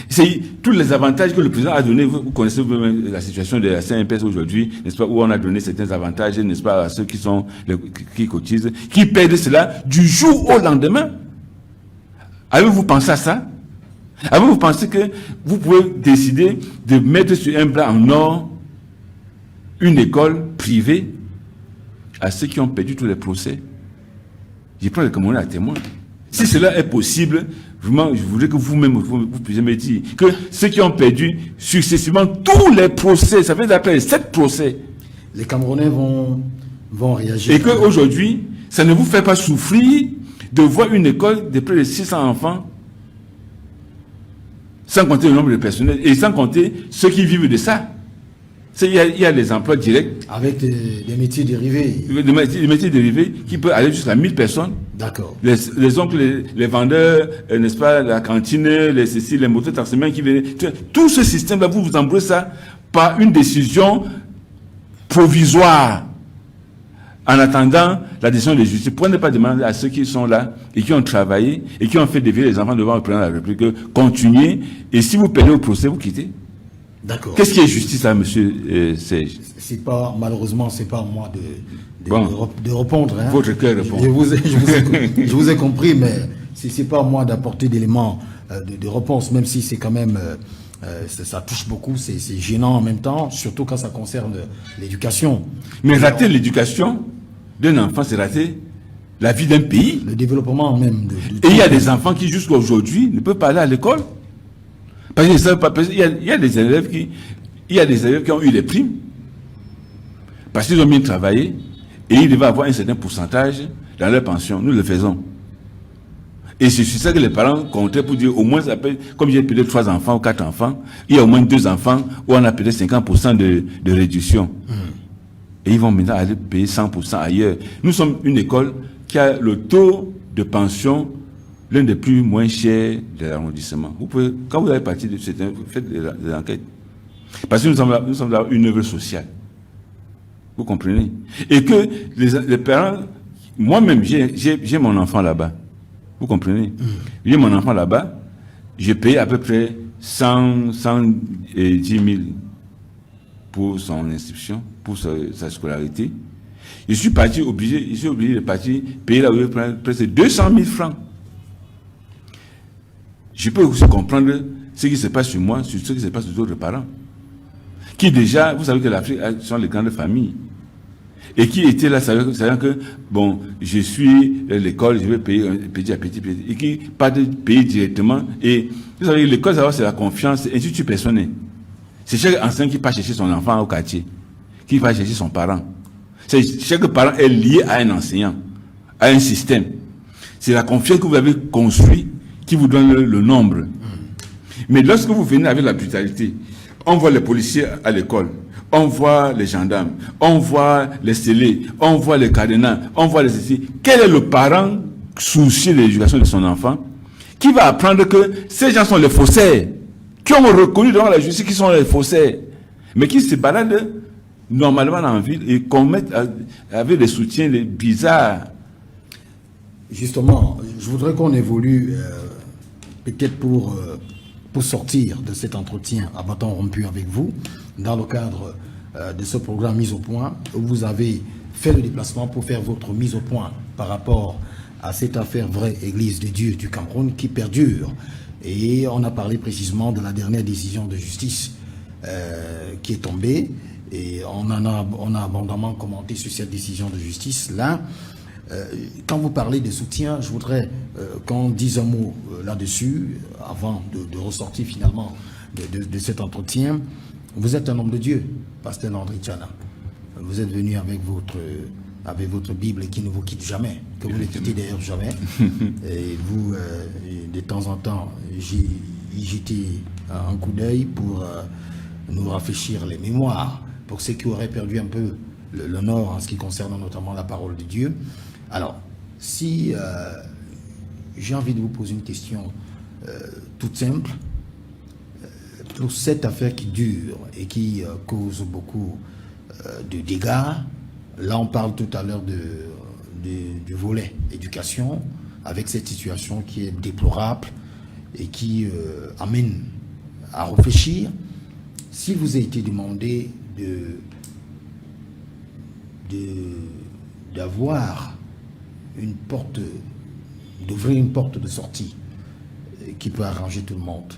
C'est tous les avantages que le président a donnés. Vous connaissez vous-même la situation de la CNPS aujourd'hui, n'est-ce pas, où on a donné certains avantages, n'est-ce pas, à ceux qui cotisent, qui perdent cela du jour au lendemain. Avez-vous pensé à ça? Avez-vous pensé que vous pouvez décider de mettre sur un bras en or une école privée à ceux qui ont perdu tous les procès? Je prends le Camerounais à témoin. Si cela est possible, vraiment, je voudrais que vous-même, vous puissiez me dire que ceux qui ont perdu successivement tous les procès, ça fait d'après 7 procès. Les Camerounais vont réagir. Et qu'aujourd'hui, ça ne vous fait pas souffrir de voir une école de près de 600 enfants, sans compter le nombre de personnels, et sans compter ceux qui vivent de ça. Il y a les emplois directs. Avec des métiers dérivés. Des métiers dérivés qui peuvent aller jusqu'à 1000 personnes. D'accord. Les oncles, les vendeurs, n'est-ce pas, la cantine, les motos taximens qui viennent. Tout ce système-là, vous embrouillez ça par une décision provisoire. En attendant la décision de justice, pourquoi ne pas demander à ceux qui sont là et qui ont travaillé et qui ont fait dévier les enfants devant le président de la République, continuez, et si vous perdez au procès, vous quittez. D'accord. Qu'est-ce qui est justice là, monsieur Serge? Malheureusement, c'est pas à moi de répondre. Hein. Votre cœur répond. Je vous ai compris, mais c'est pas à moi d'apporter d'éléments de réponse, même si c'est quand même, ça touche beaucoup, c'est gênant en même temps, surtout quand ça concerne l'éducation. Mais rater l'éducation d'un enfant, c'est rater la vie d'un pays. Le développement même. Et il y a des enfants qui, jusqu'à aujourd'hui, ne peuvent pas aller à l'école. Parce qu'il y a des élèves qui ont eu des primes. Parce qu'ils ont bien travaillé et ils devaient avoir un certain pourcentage dans leur pension. Nous le faisons. Et c'est sur ça que les parents comptaient pour dire, au moins, comme j'ai peut-être 3 enfants ou 4 enfants, il y a au moins 2 enfants où on a peut-être 50% de réduction. Et ils vont maintenant aller payer 100% ailleurs. Nous sommes une école qui a le taux de pension l'un des plus moins chers de l'arrondissement. Vous pouvez, quand vous avez parti de cette, vous faites des enquêtes. Parce que nous sommes dans une œuvre sociale. Vous comprenez? Et que les parents, moi-même, j'ai mon enfant là-bas. Vous comprenez? J'ai mon enfant là-bas, je paye à peu près 110 000 pour son inscription, pour sa scolarité. Je suis obligé de partir payer là où je prends presque 200 000 francs. Je peux aussi comprendre ce qui se passe sur moi, sur ce qui se passe sur d'autres parents. Qui déjà, vous savez que l'Afrique sont les grandes familles. Et qui étaient là, sachant que, bon, je suis à l'école, je vais payer petit à petit, et qui pas de payer directement. Et vous savez, l'école, c'est la confiance, c'est institut personnel. C'est chaque enseignant qui part chercher son enfant au quartier, qui va chercher son parent. Chaque parent est lié à un enseignant, à un système. C'est la confiance que vous avez construite qui vous donne le nombre. Mais lorsque vous venez avec la brutalité, on voit les policiers à l'école, on voit les gendarmes, on voit les scellés, on voit les cardinaux, on voit les ceci. Quel est le parent soucieux de l'éducation de son enfant qui va apprendre que ces gens sont les faussaires, qui ont reconnu devant la justice qui sont les faussaires, mais qui se baladent normalement en ville et commettent avec des soutiens bizarres. Justement, je voudrais qu'on évolue peut-être pour sortir de cet entretien à bâton rompu avec vous, dans le cadre de ce programme Mise au Point, où vous avez fait le déplacement pour faire votre mise au point par rapport à cette affaire vraie Église de Dieu du Cameroun qui perdure. Et on a parlé précisément de la dernière décision de justice qui est tombée, et on a abondamment commenté sur cette décision de justice. Là, quand vous parlez de soutien, je voudrais qu'on dise un mot là-dessus, avant de ressortir finalement de cet entretien. Vous êtes un homme de Dieu, Pasteur Landry Tchana. Vous êtes venu avec votre Bible qui ne vous quitte jamais, que vous ne quittez d'ailleurs jamais. Et vous, de temps en temps, y jetez un coup d'œil pour nous rafraîchir les mémoires, pour ceux qui auraient perdu un peu le nord en ce qui concerne notamment la parole de Dieu. Alors, si j'ai envie de vous poser une question toute simple, pour cette affaire qui dure et qui cause beaucoup de dégâts, là on parle tout à l'heure du volet éducation, avec cette situation qui est déplorable et qui amène à réfléchir. Si vous a été demandé d'avoir d'ouvrir une porte de sortie qui peut arranger tout le monde,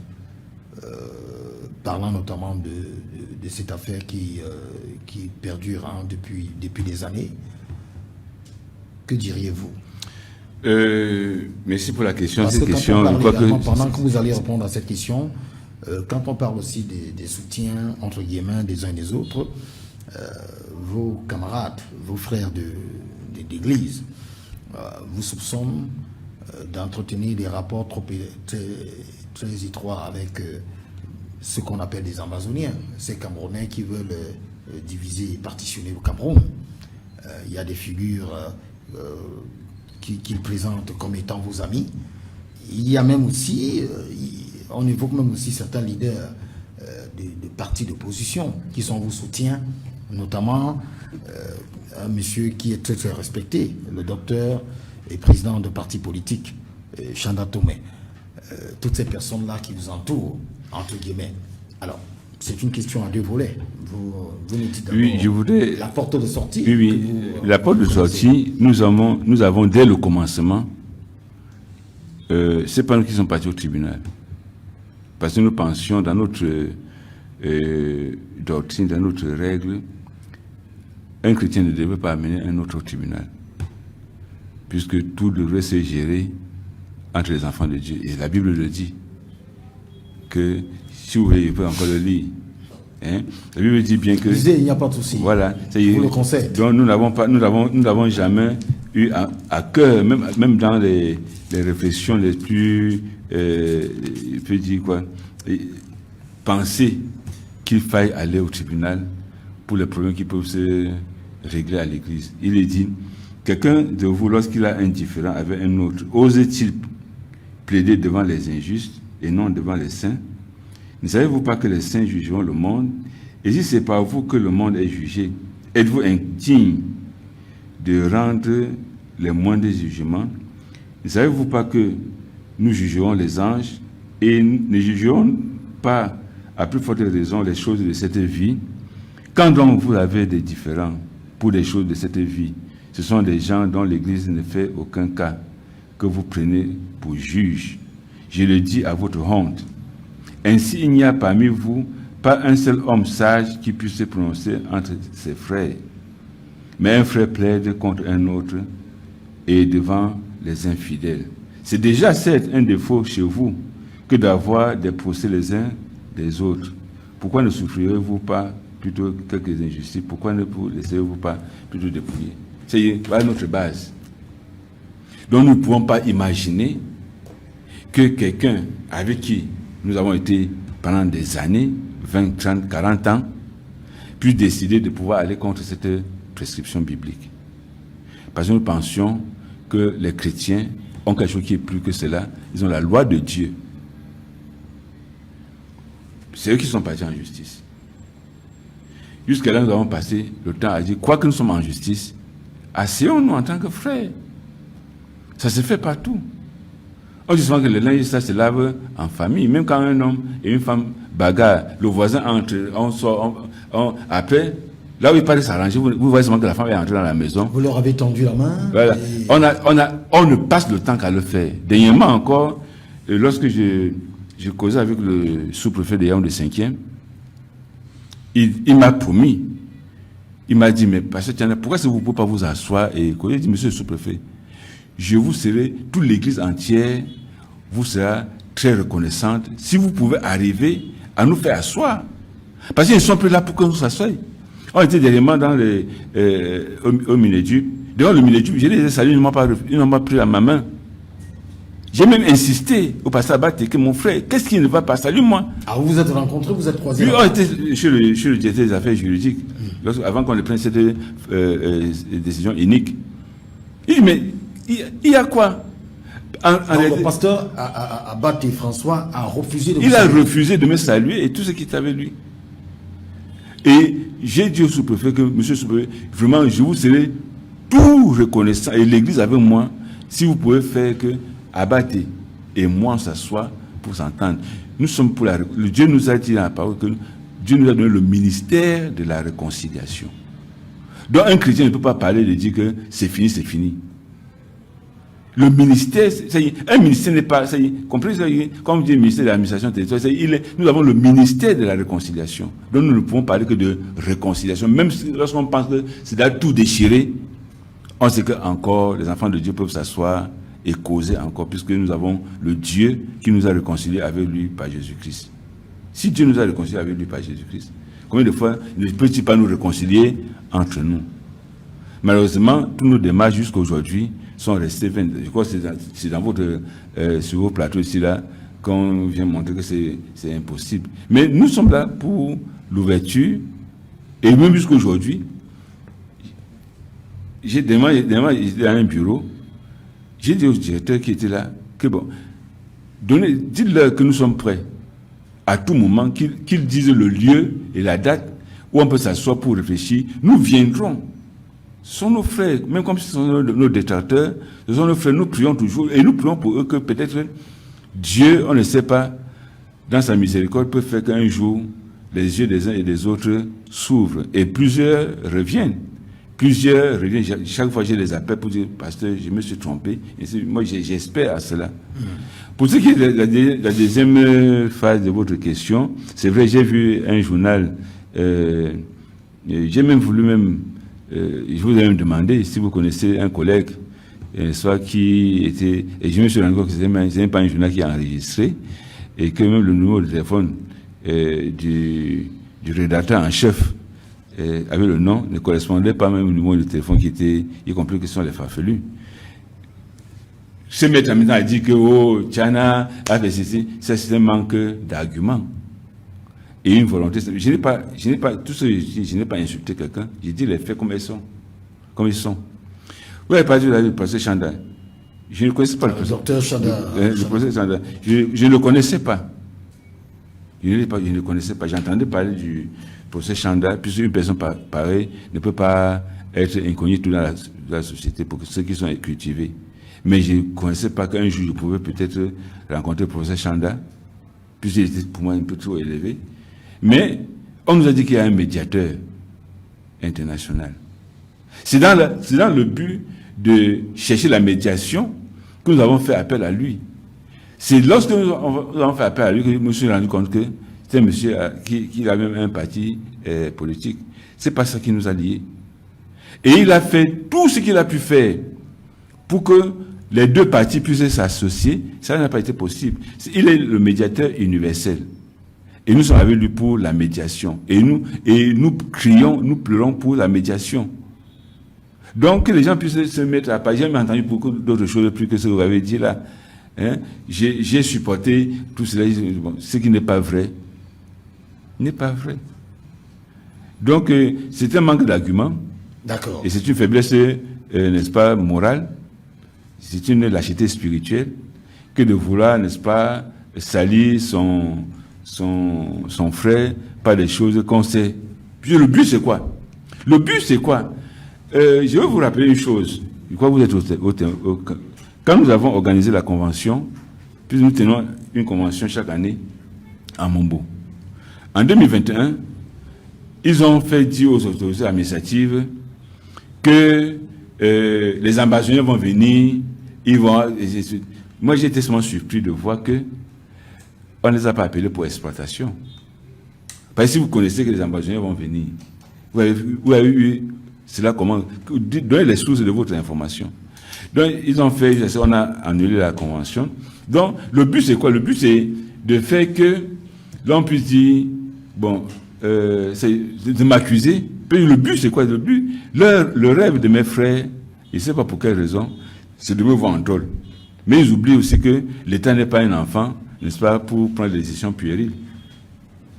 parlant notamment de cette affaire qui perdure depuis des années, que diriez-vous? Merci pour la question. Parce cette que question, pendant que vous allez répondre à cette question, quand on parle aussi des soutiens entre guillemets des uns et des autres, vos camarades, vos frères d'église vous soupçonnent d'entretenir des rapports très étroits avec ce qu'on appelle des Amazoniens, ces Camerounais qui veulent diviser et partitionner le Cameroun. Il y a des figures qu'ils présentent comme étant vos amis. Il y a même aussi, on évoque même aussi certains leaders de partis d'opposition qui sont vos soutiens, notamment un monsieur qui est très très respecté, le docteur et président de parti politique, Chanda Tomé. Toutes ces personnes-là qui vous entourent, entre guillemets. Alors, c'est une question à deux volets. Vous nous dites d'abord oui, je voudrais... la porte de sortie. Oui. La porte de sortie, nous avons dès le commencement, c'est pas nous qui sommes partis au tribunal. Parce que nous pensions dans notre doctrine, dans notre règle, un chrétien ne devait pas amener un autre au tribunal. Puisque tout devrait se gérer entre les enfants de Dieu. Et la Bible le dit. Que, si vous voulez, je peux encore le lire. Hein? La Bible dit bien que... Lisez, il n'y a pas de souci. Voilà. Je vous le conseille. Donc nous n'avons jamais eu à cœur, même dans les réflexions les plus... je peux dire quoi, penser qu'il faille aller au tribunal pour les problèmes qui peuvent se régler à l'église. Il est dit, quelqu'un de vous, lorsqu'il a un différend avec un autre, ose-t-il plaider devant les injustes et non devant les saints? Ne savez-vous pas que les saints jugeront le monde? Et si c'est par vous que le monde est jugé, êtes-vous indigne de rendre les moindres jugements? Ne savez-vous pas que nous jugerons les anges et ne jugerons pas à plus forte raison les choses de cette vie? Quand donc vous avez des différends pour des choses de cette vie, ce sont des gens dont l'Église ne fait aucun cas que vous prenez pour juges. Je le dis à votre honte. Ainsi, il n'y a parmi vous pas un seul homme sage qui puisse se prononcer entre ses frères. Mais un frère plaide contre un autre et devant les infidèles. C'est déjà certes un défaut chez vous que d'avoir des procès les uns des autres. Pourquoi ne souffrirez-vous pas plutôt quelques injustices? Pourquoi ne vous laissez-vous pas plutôt dépouiller? C'est notre base. Donc nous ne pouvons pas imaginer que quelqu'un avec qui nous avons été pendant des années, 20, 30, 40 ans, puisse décider de pouvoir aller contre cette prescription biblique. Parce que nous pensions que les chrétiens ont quelque chose qui est plus que cela. Ils ont la loi de Dieu. C'est eux qui sont partis en justice. Jusqu'à là, nous avons passé le temps à dire, quoi que nous sommes en justice, asseyons-nous en tant que frères. Ça se fait partout. On dit souvent que le linge, ça se lave en famille. Même quand un homme et une femme bagarrent, le voisin entre, après, là où il paraît s'arranger, vous voyez seulement que la femme est entrée dans la maison. Vous leur avez tendu la main. Voilà. Et... On ne passe le temps qu'à le faire. Dernièrement encore, lorsque je causais avec le sous-préfet de Yaoundé 5e, il m'a promis, il m'a dit, mais pasteur Tiana, pourquoi est-ce que vous ne pouvez pas vous asseoir et causer? Il dit, monsieur le sous-préfet, je vous serai, toute l'église entière vous sera très reconnaissante si vous pouvez arriver à nous faire asseoir. Parce qu'ils ne sont plus là pour que nous s'assoyions. On était dernièrement au Minéduc. Devant le Minéduc, je les ai salués, ils n'ont pas pris à ma main. J'ai même insisté au pasteur Abaté que mon frère, qu'est-ce qui ne va pas? Salue-moi. Ah, vous vous êtes rencontrés, vous êtes croisés. Oui, on était chez le directeur des affaires juridiques, avant qu'on ait pris cette décision unique. Il dit, mais il y a quoi? Le pasteur Abaté François a refusé de Il a refusé de me saluer et tout ce qui était avec lui. Et j'ai dit au sous-préfet que, monsieur le sous-préfet, vraiment, je vous serai tout reconnaissant, et l'église avec moi, si vous pouvez faire que Abaté et moi on s'assoit pour s'entendre. Nous sommes pour Dieu nous a dit dans la parole que Dieu nous a donné le ministère de la réconciliation. Donc un chrétien ne peut pas parler de dire que c'est fini, c'est fini. Le ministère, un ministère n'est pas, comprenez, comme dit le ministère de l'administration territoriale, nous avons le ministère de la réconciliation. Donc nous ne pouvons parler que de réconciliation. Même lorsqu'on pense que c'est de tout déchirer, on sait que encore les enfants de Dieu peuvent s'asseoir et causer encore, puisque nous avons le Dieu qui nous a réconciliés avec lui par Jésus-Christ. Si Dieu nous a réconciliés avec lui par Jésus-Christ, combien de fois ne peut-il pas nous réconcilier entre nous? Malheureusement, toutes nos démarches jusqu'à aujourd'hui sont restées vaines. Je crois que c'est dans votre, sur vos plateaux ici, là, qu'on vient montrer que c'est impossible. Mais nous sommes là pour l'ouverture, et même jusqu'à aujourd'hui, j'ai demandé dans un bureau, j'ai dit au directeur qui était là, que bon, dites-leur que nous sommes prêts, à tout moment, qu'ils disent le lieu et la date où on peut s'asseoir pour réfléchir. Nous viendrons. Ce sont nos frères, même comme ce sont nos détracteurs, ce sont nos frères, nous prions toujours, et nous prions pour eux que peut-être Dieu, on ne sait pas, dans sa miséricorde, peut faire qu'un jour, les yeux des uns et des autres s'ouvrent, et plusieurs reviennent. Chaque fois je les appelle pour dire, pasteur, je me suis trompé. Et moi, j'espère à cela. Pour ce qui est de la deuxième phase de votre question, c'est vrai, j'ai vu un journal, j'ai même voulu je vous ai même demandé si vous connaissez un collègue, soit qui était, et je me suis rendu compte que ce n'est pas un journal qui est enregistré, et que même le numéro de téléphone du rédacteur en chef avec le nom ne correspondait pas même au numéro de téléphone qui était, y compris que ce sont les farfelus. Se mettre en même temps à dire que oh, Tchana a fait ceci, ça c'est un manque d'arguments et une volonté. Je n'ai pas, tout ce que je n'ai pas insulté quelqu'un, j'ai dit les faits comme ils sont. Vous avez pas dit le procès Chanda. Je ne connaissais pas le docteur Chanda. Le procès Chanda. Je ne le connaissais pas. Je ne connaissais pas. J'entendais parler du procès Chanda, puisque une personne pareille ne peut pas être inconnue dans la société pour ceux qui sont cultivés. Mais je ne connaissais pas qu'un jour je pouvais peut-être rencontrer le professeur Chanda, puisqu'il était pour moi un peu trop élevé. Mais on nous a dit qu'il y a un médiateur international. C'est dans le but de chercher la médiation que nous avons fait appel à lui. C'est lorsque nous avons fait appel à lui que je me suis rendu compte que c'est un monsieur qui a même un parti politique. C'est pas ça qui nous a liés. Et il a fait tout ce qu'il a pu faire pour que les deux partis puissent s'associer. Ça n'a pas été possible. Il est le médiateur universel. Et nous sommes avec lui pour la médiation. Et nous crions, nous pleurons pour la médiation. Donc, que les gens puissent se mettre à part. J'ai jamais entendu beaucoup d'autres choses plus que ce que vous avez dit là. Hein? J'ai supporté tout cela. Bon, ce qui n'est pas vrai. N'est pas vrai. Donc, c'est un manque d'arguments. D'accord. Et c'est une faiblesse, n'est-ce pas, morale. C'est une lâcheté spirituelle que de vouloir, n'est-ce pas, salir son frère par des choses qu'on sait. Puis le but, c'est quoi? Le but, c'est quoi? Je vais vous rappeler une chose. Je crois que vous êtes quand nous avons organisé la convention, puis nous tenons une convention chaque année à Mombo. En 2021, ils ont fait dire aux autorités administratives que les ambassadeurs vont venir, ils vont... Moi, j'ai été tellement surpris de voir que on ne les a pas appelés pour exploitation. Parce que si vous connaissez que les ambassadeurs vont venir, vous avez eu cela comment? Donnez les sources de votre information. Donc, ils ont fait, on a annulé la convention. Donc, le but, c'est quoi? Le but, c'est de faire que l'on puisse dire, bon, c'est de m'accuser. Puis le but, c'est quoi? Le but, le rêve de mes frères, je ne sais pas pour quelle raison, c'est de me voir en tôle. Mais ils oublient aussi que l'État n'est pas un enfant, n'est-ce pas, pour prendre des décisions puériles.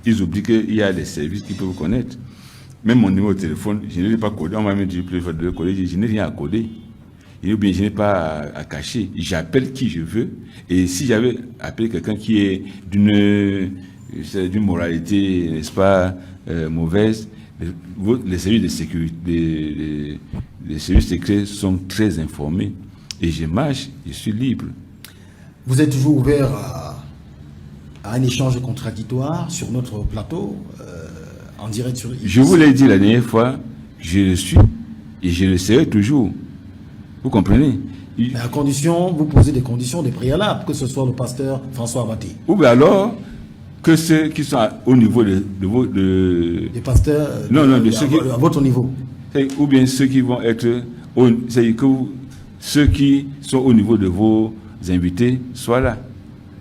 Ils oublient qu'il y a des services qui peuvent vous connaître. Même mon numéro de téléphone, je ne l'ai pas codé. On m'a même dit plus de coder. Je n'ai rien à coder. Ou bien je n'ai pas à cacher. J'appelle qui je veux. Et si j'avais appelé quelqu'un qui est d'une moralité, n'est-ce pas, mauvaise, les services de sécurité, les services secrets sont très informés. Et je marche, je suis libre. Vous êtes toujours ouvert à un échange contradictoire sur notre plateau, en direct sur... Je vous l'ai dit la dernière fois, je le suis et je le serai toujours. Vous comprenez? Mais à condition, vous posez des conditions, des préalables, que ce soit le pasteur François Abaté. Ou bien alors, que ceux qui sont au niveau de des pasteurs de ceux à votre niveau. Ou bien ceux qui vont être... C'est-à-dire que ceux qui sont au niveau de vos invités soient là.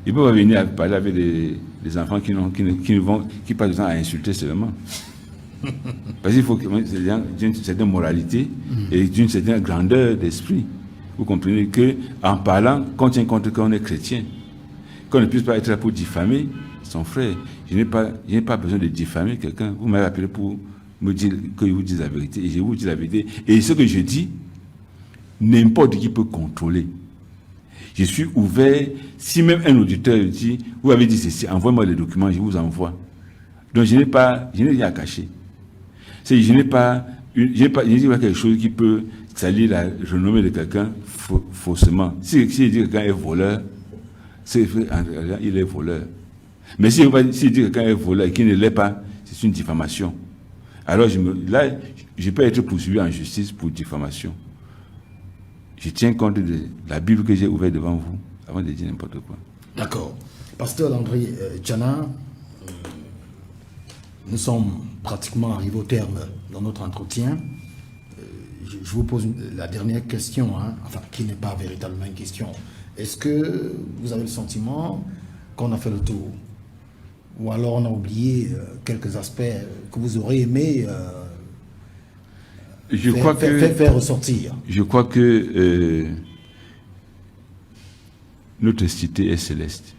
Ils peuvent venir parler avec des enfants qui passent du temps à insulter seulement. Parce qu'il faut d'une certaine moralité et d'une certaine grandeur d'esprit. Vous comprenez que en parlant, qu'on tient compte qu'on est chrétien, qu'on ne puisse pas être là pour diffamer son frère. Je n'ai pas besoin de diffamer quelqu'un. Vous m'avez appelé pour me dire que je vous dis la vérité et je vous dis la vérité. Et ce que je dis, n'importe qui peut contrôler. Je suis ouvert. Si même un auditeur dit, vous avez dit ceci, envoyez-moi les documents, je vous envoie. Donc je n'ai rien à cacher. Je n'ai pas quelque chose qui peut salir la renommée de quelqu'un faussement. Si je dis que quelqu'un est voleur, il est voleur. Mais si je dis que quelqu'un est voleur et qu'il ne l'est pas, c'est une diffamation. Alors je peux être poursuivi en justice pour diffamation. Je tiens compte de la Bible que j'ai ouverte devant vous avant de dire n'importe quoi. D'accord. Pasteur Landry Tchana, nous sommes pratiquement arrivés au terme dans notre entretien. Je vous pose la dernière question, qui n'est pas véritablement une question. Est-ce que vous avez le sentiment qu'on a fait le tour? Ou alors on a oublié quelques aspects que vous aurez aimé faire ressortir. Je crois que notre cité est céleste.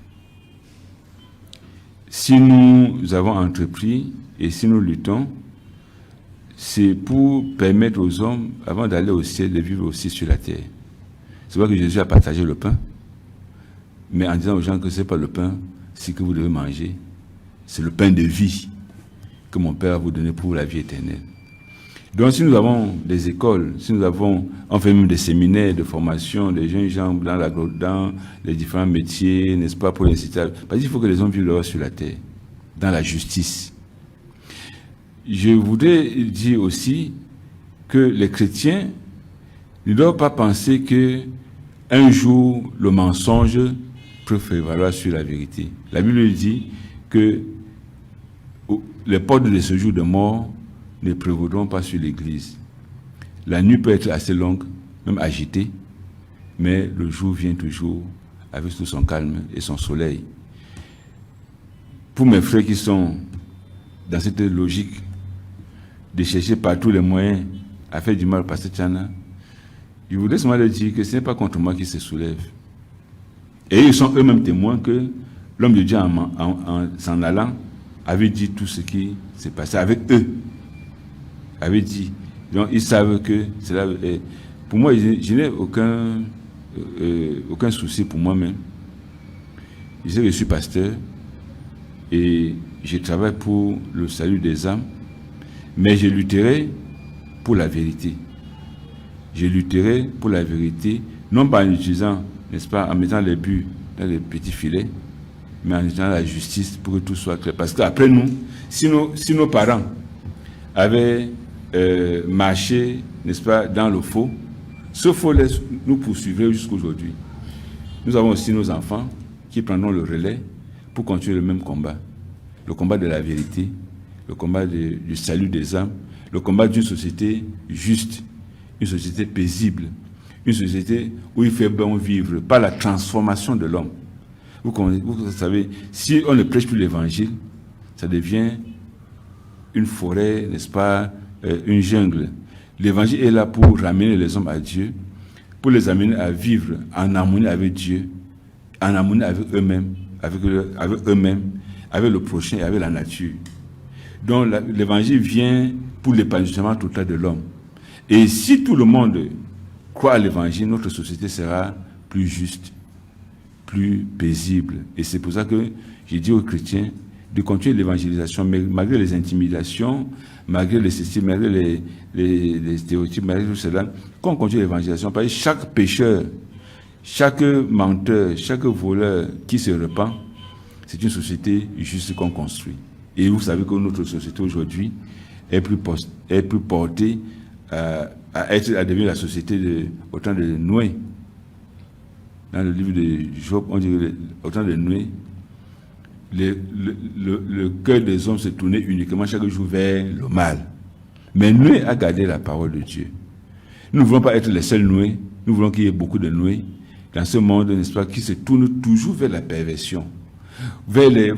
Si nous avons entrepris et si nous luttons, c'est pour permettre aux hommes, avant d'aller au ciel, de vivre aussi sur la terre. C'est vrai que Jésus a partagé le pain, mais en disant aux gens que ce n'est pas le pain, c'est que vous devez manger. C'est le pain de vie que mon Père a vous donné pour la vie éternelle. Donc si nous avons des écoles, si nous avons, on fait même des séminaires de formation, des jeunes gens dans les différents métiers, n'est-ce pas, pour les inciter, parce qu'il faut que les hommes vivent leur sur la terre, dans la justice. Je voudrais dire aussi que les chrétiens ne doivent pas penser que un jour le mensonge peut prévaloir sur la vérité. La Bible dit que les portes de ce jour de mort ne prévaudront pas sur l'Église. La nuit peut être assez longue, même agitée, mais le jour vient toujours avec tout son calme et son soleil. Pour mes frères qui sont dans cette logique de chercher par tous les moyens à faire du mal au pasteur Tchana, je voudrais seulement leur dire que ce n'est pas contre moi qu'ils se soulèvent. Et ils sont eux-mêmes témoins que l'homme de Dieu, en s'en allant, avait dit tout ce qui s'est passé avec eux. Avait dit. Donc ils savent que cela. Pour moi, je n'ai aucun souci pour moi-même. Je sais que je suis pasteur et je travaille pour le salut des âmes, mais je lutterai pour la vérité. Je lutterai pour la vérité, non pas en utilisant, n'est-ce pas, en mettant les buts dans les petits filets, mais en utilisant la justice pour que tout soit clair. Parce qu'après nous, si nos parents avaient marché, n'est-ce pas, dans le faux, ce faux nous poursuivrait jusqu'aujourd'hui. Nous avons aussi nos enfants qui prendront le relais pour continuer le même combat. Le combat de la vérité, le combat du salut des âmes, le combat d'une société juste, une société paisible, une société où il fait bon vivre, pas la transformation de l'homme. Vous savez, si on ne prêche plus l'évangile, ça devient une forêt, n'est-ce pas, une jungle. L'évangile est là pour ramener les hommes à Dieu, pour les amener à vivre en harmonie avec Dieu, en harmonie avec eux-mêmes, avec le prochain et avec la nature. Donc l'évangile vient pour l'épanouissement total de l'homme. Et si tout le monde croit à l'évangile, notre société sera plus juste, plus paisible. Et c'est pour ça que j'ai dit aux chrétiens de continuer l'évangélisation, mais malgré les intimidations, malgré les systèmes, malgré les stéréotypes, malgré tout cela, qu'on continue l'évangélisation, parce que chaque pécheur, chaque menteur, chaque voleur qui se repent, c'est une société juste qu'on construit. Et vous savez que notre société aujourd'hui est plus portée à devenir la société au temps de Noé. Dans le livre de Job, on dit au temps de Noé, le cœur des hommes se tournait uniquement chaque jour vers le mal. Mais Noé a gardé la parole de Dieu. Nous ne voulons pas être les seuls Noé, nous voulons qu'il y ait beaucoup de Noé dans ce monde, n'est-ce pas, qui se tourne toujours vers la perversion, vers le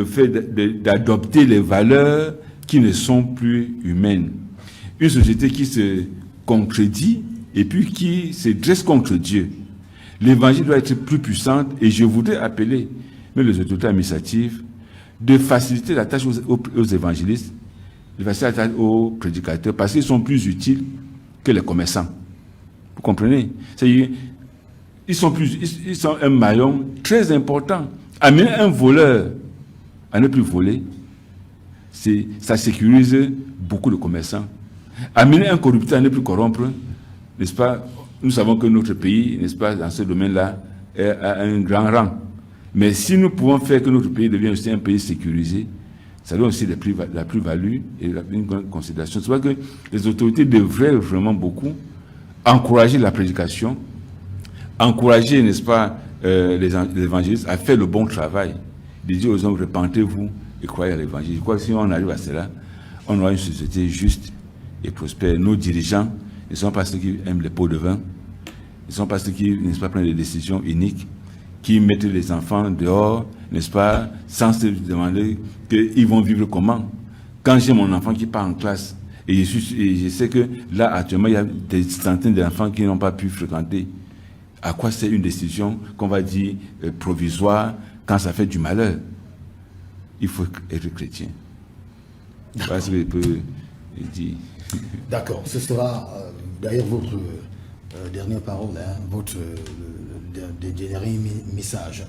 fait d'adopter les valeurs qui ne sont plus humaines. Une société qui se contredit et puis qui se dresse contre Dieu. L'évangile doit être plus puissant et je voudrais appeler même les autorités administratives de faciliter la tâche aux évangélistes, de faciliter la tâche aux prédicateurs parce qu'ils sont plus utiles que les commerçants. Vous comprenez? C'est-à-dire, ils sont un maillon très important. Amener un voleur à ne plus voler, ça sécurise beaucoup de commerçants. Amener un corrupteur à ne plus corrompre, n'est-ce pas? Nous savons que notre pays, n'est-ce pas, dans ce domaine-là, a un grand rang. Mais si nous pouvons faire que notre pays devienne aussi un pays sécurisé, ça donne aussi la plus-value et une grande considération. C'est pour ça que les autorités devraient vraiment beaucoup encourager la prédication, encourager, n'est-ce pas, les évangélistes à faire le bon travail, de dire aux hommes, repentez-vous et croyez à l'évangile. Je crois que si on arrive à cela, on aura une société juste et prospère. Nos dirigeants ne sont pas ceux qui aiment les pots de vin, ne sont pas ceux qui, n'est-ce pas, prennent des décisions uniques, qui mettent les enfants dehors, n'est-ce pas, sans se demander qu'ils vont vivre comment. Quand j'ai mon enfant qui part en classe, et je sais que là, actuellement, il y a des centaines d'enfants qui n'ont pas pu fréquenter. À quoi c'est une décision qu'on va dire provisoire quand ça fait du malheur? Il faut être chrétien. Voilà ce que je peux dire. D'accord, ce sera d'ailleurs votre dernière parole, hein, votre dernier message.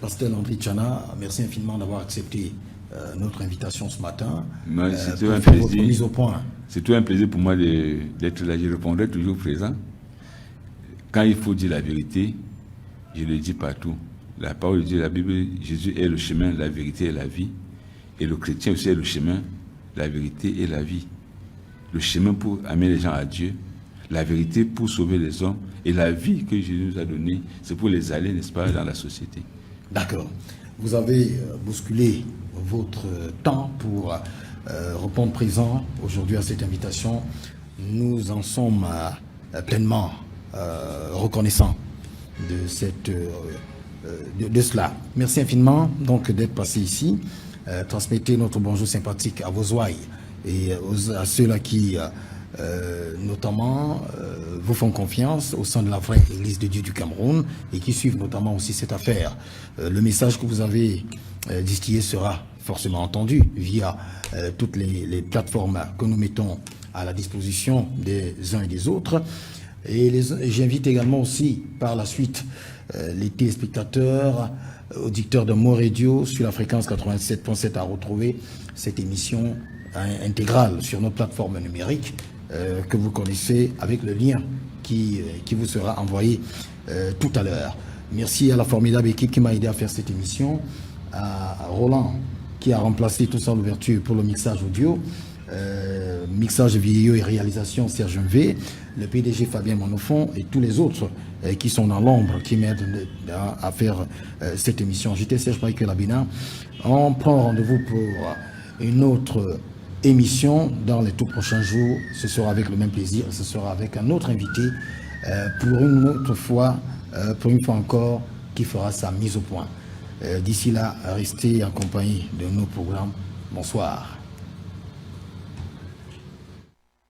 Pasteur Landry Tchana, merci infiniment d'avoir accepté notre invitation ce matin. C'est un plaisir. Mise au point. C'est tout un plaisir pour moi d'être là. Je répondrai toujours présent. Quand il faut dire la vérité, je le dis partout. La parole de Dieu, la Bible, Jésus est le chemin, la vérité et la vie. Et le chrétien aussi est le chemin, la vérité et la vie. Le chemin pour amener les gens à Dieu, la vérité pour sauver les hommes, et la vie que Jésus nous a donnée, c'est pour les aller, n'est-ce pas, dans la société. D'accord. Vous avez bousculé votre temps pour répondre présent aujourd'hui à cette invitation. Nous en sommes pleinement reconnaissants de cela. Merci infiniment donc d'être passé ici. Transmettez notre bonjour sympathique à vos ouailles et à ceux-là qui notamment vous font confiance au sein de la vraie Église de Dieu du Cameroun et qui suivent notamment aussi cette affaire. Le message que vous avez distillé sera forcément entendu via toutes les plateformes que nous mettons à la disposition des uns et des autres. Et j'invite également aussi par la suite les téléspectateurs, auditeurs de Mo Radio sur la fréquence 87.7 à retrouver cette émission intégrale sur notre plateforme numérique que vous connaissez avec le lien qui vous sera envoyé tout à l'heure. Merci à la formidable équipe qui m'a aidé à faire cette émission, à Roland qui a remplacé tout ça à l'ouverture pour le mixage audio, mixage vidéo et réalisation Serge V, le PDG Fabien Monofon et tous les autres qui sont dans l'ombre, qui m'aident à faire cette émission. J'étais Serge Michael Abina. On prend rendez-vous pour une autre émission dans les tout prochains jours. Ce sera avec le même plaisir. Ce sera avec un autre invité pour une autre fois, pour une fois encore, qui fera sa mise au point. D'ici là, restez en compagnie de nos programmes. Bonsoir.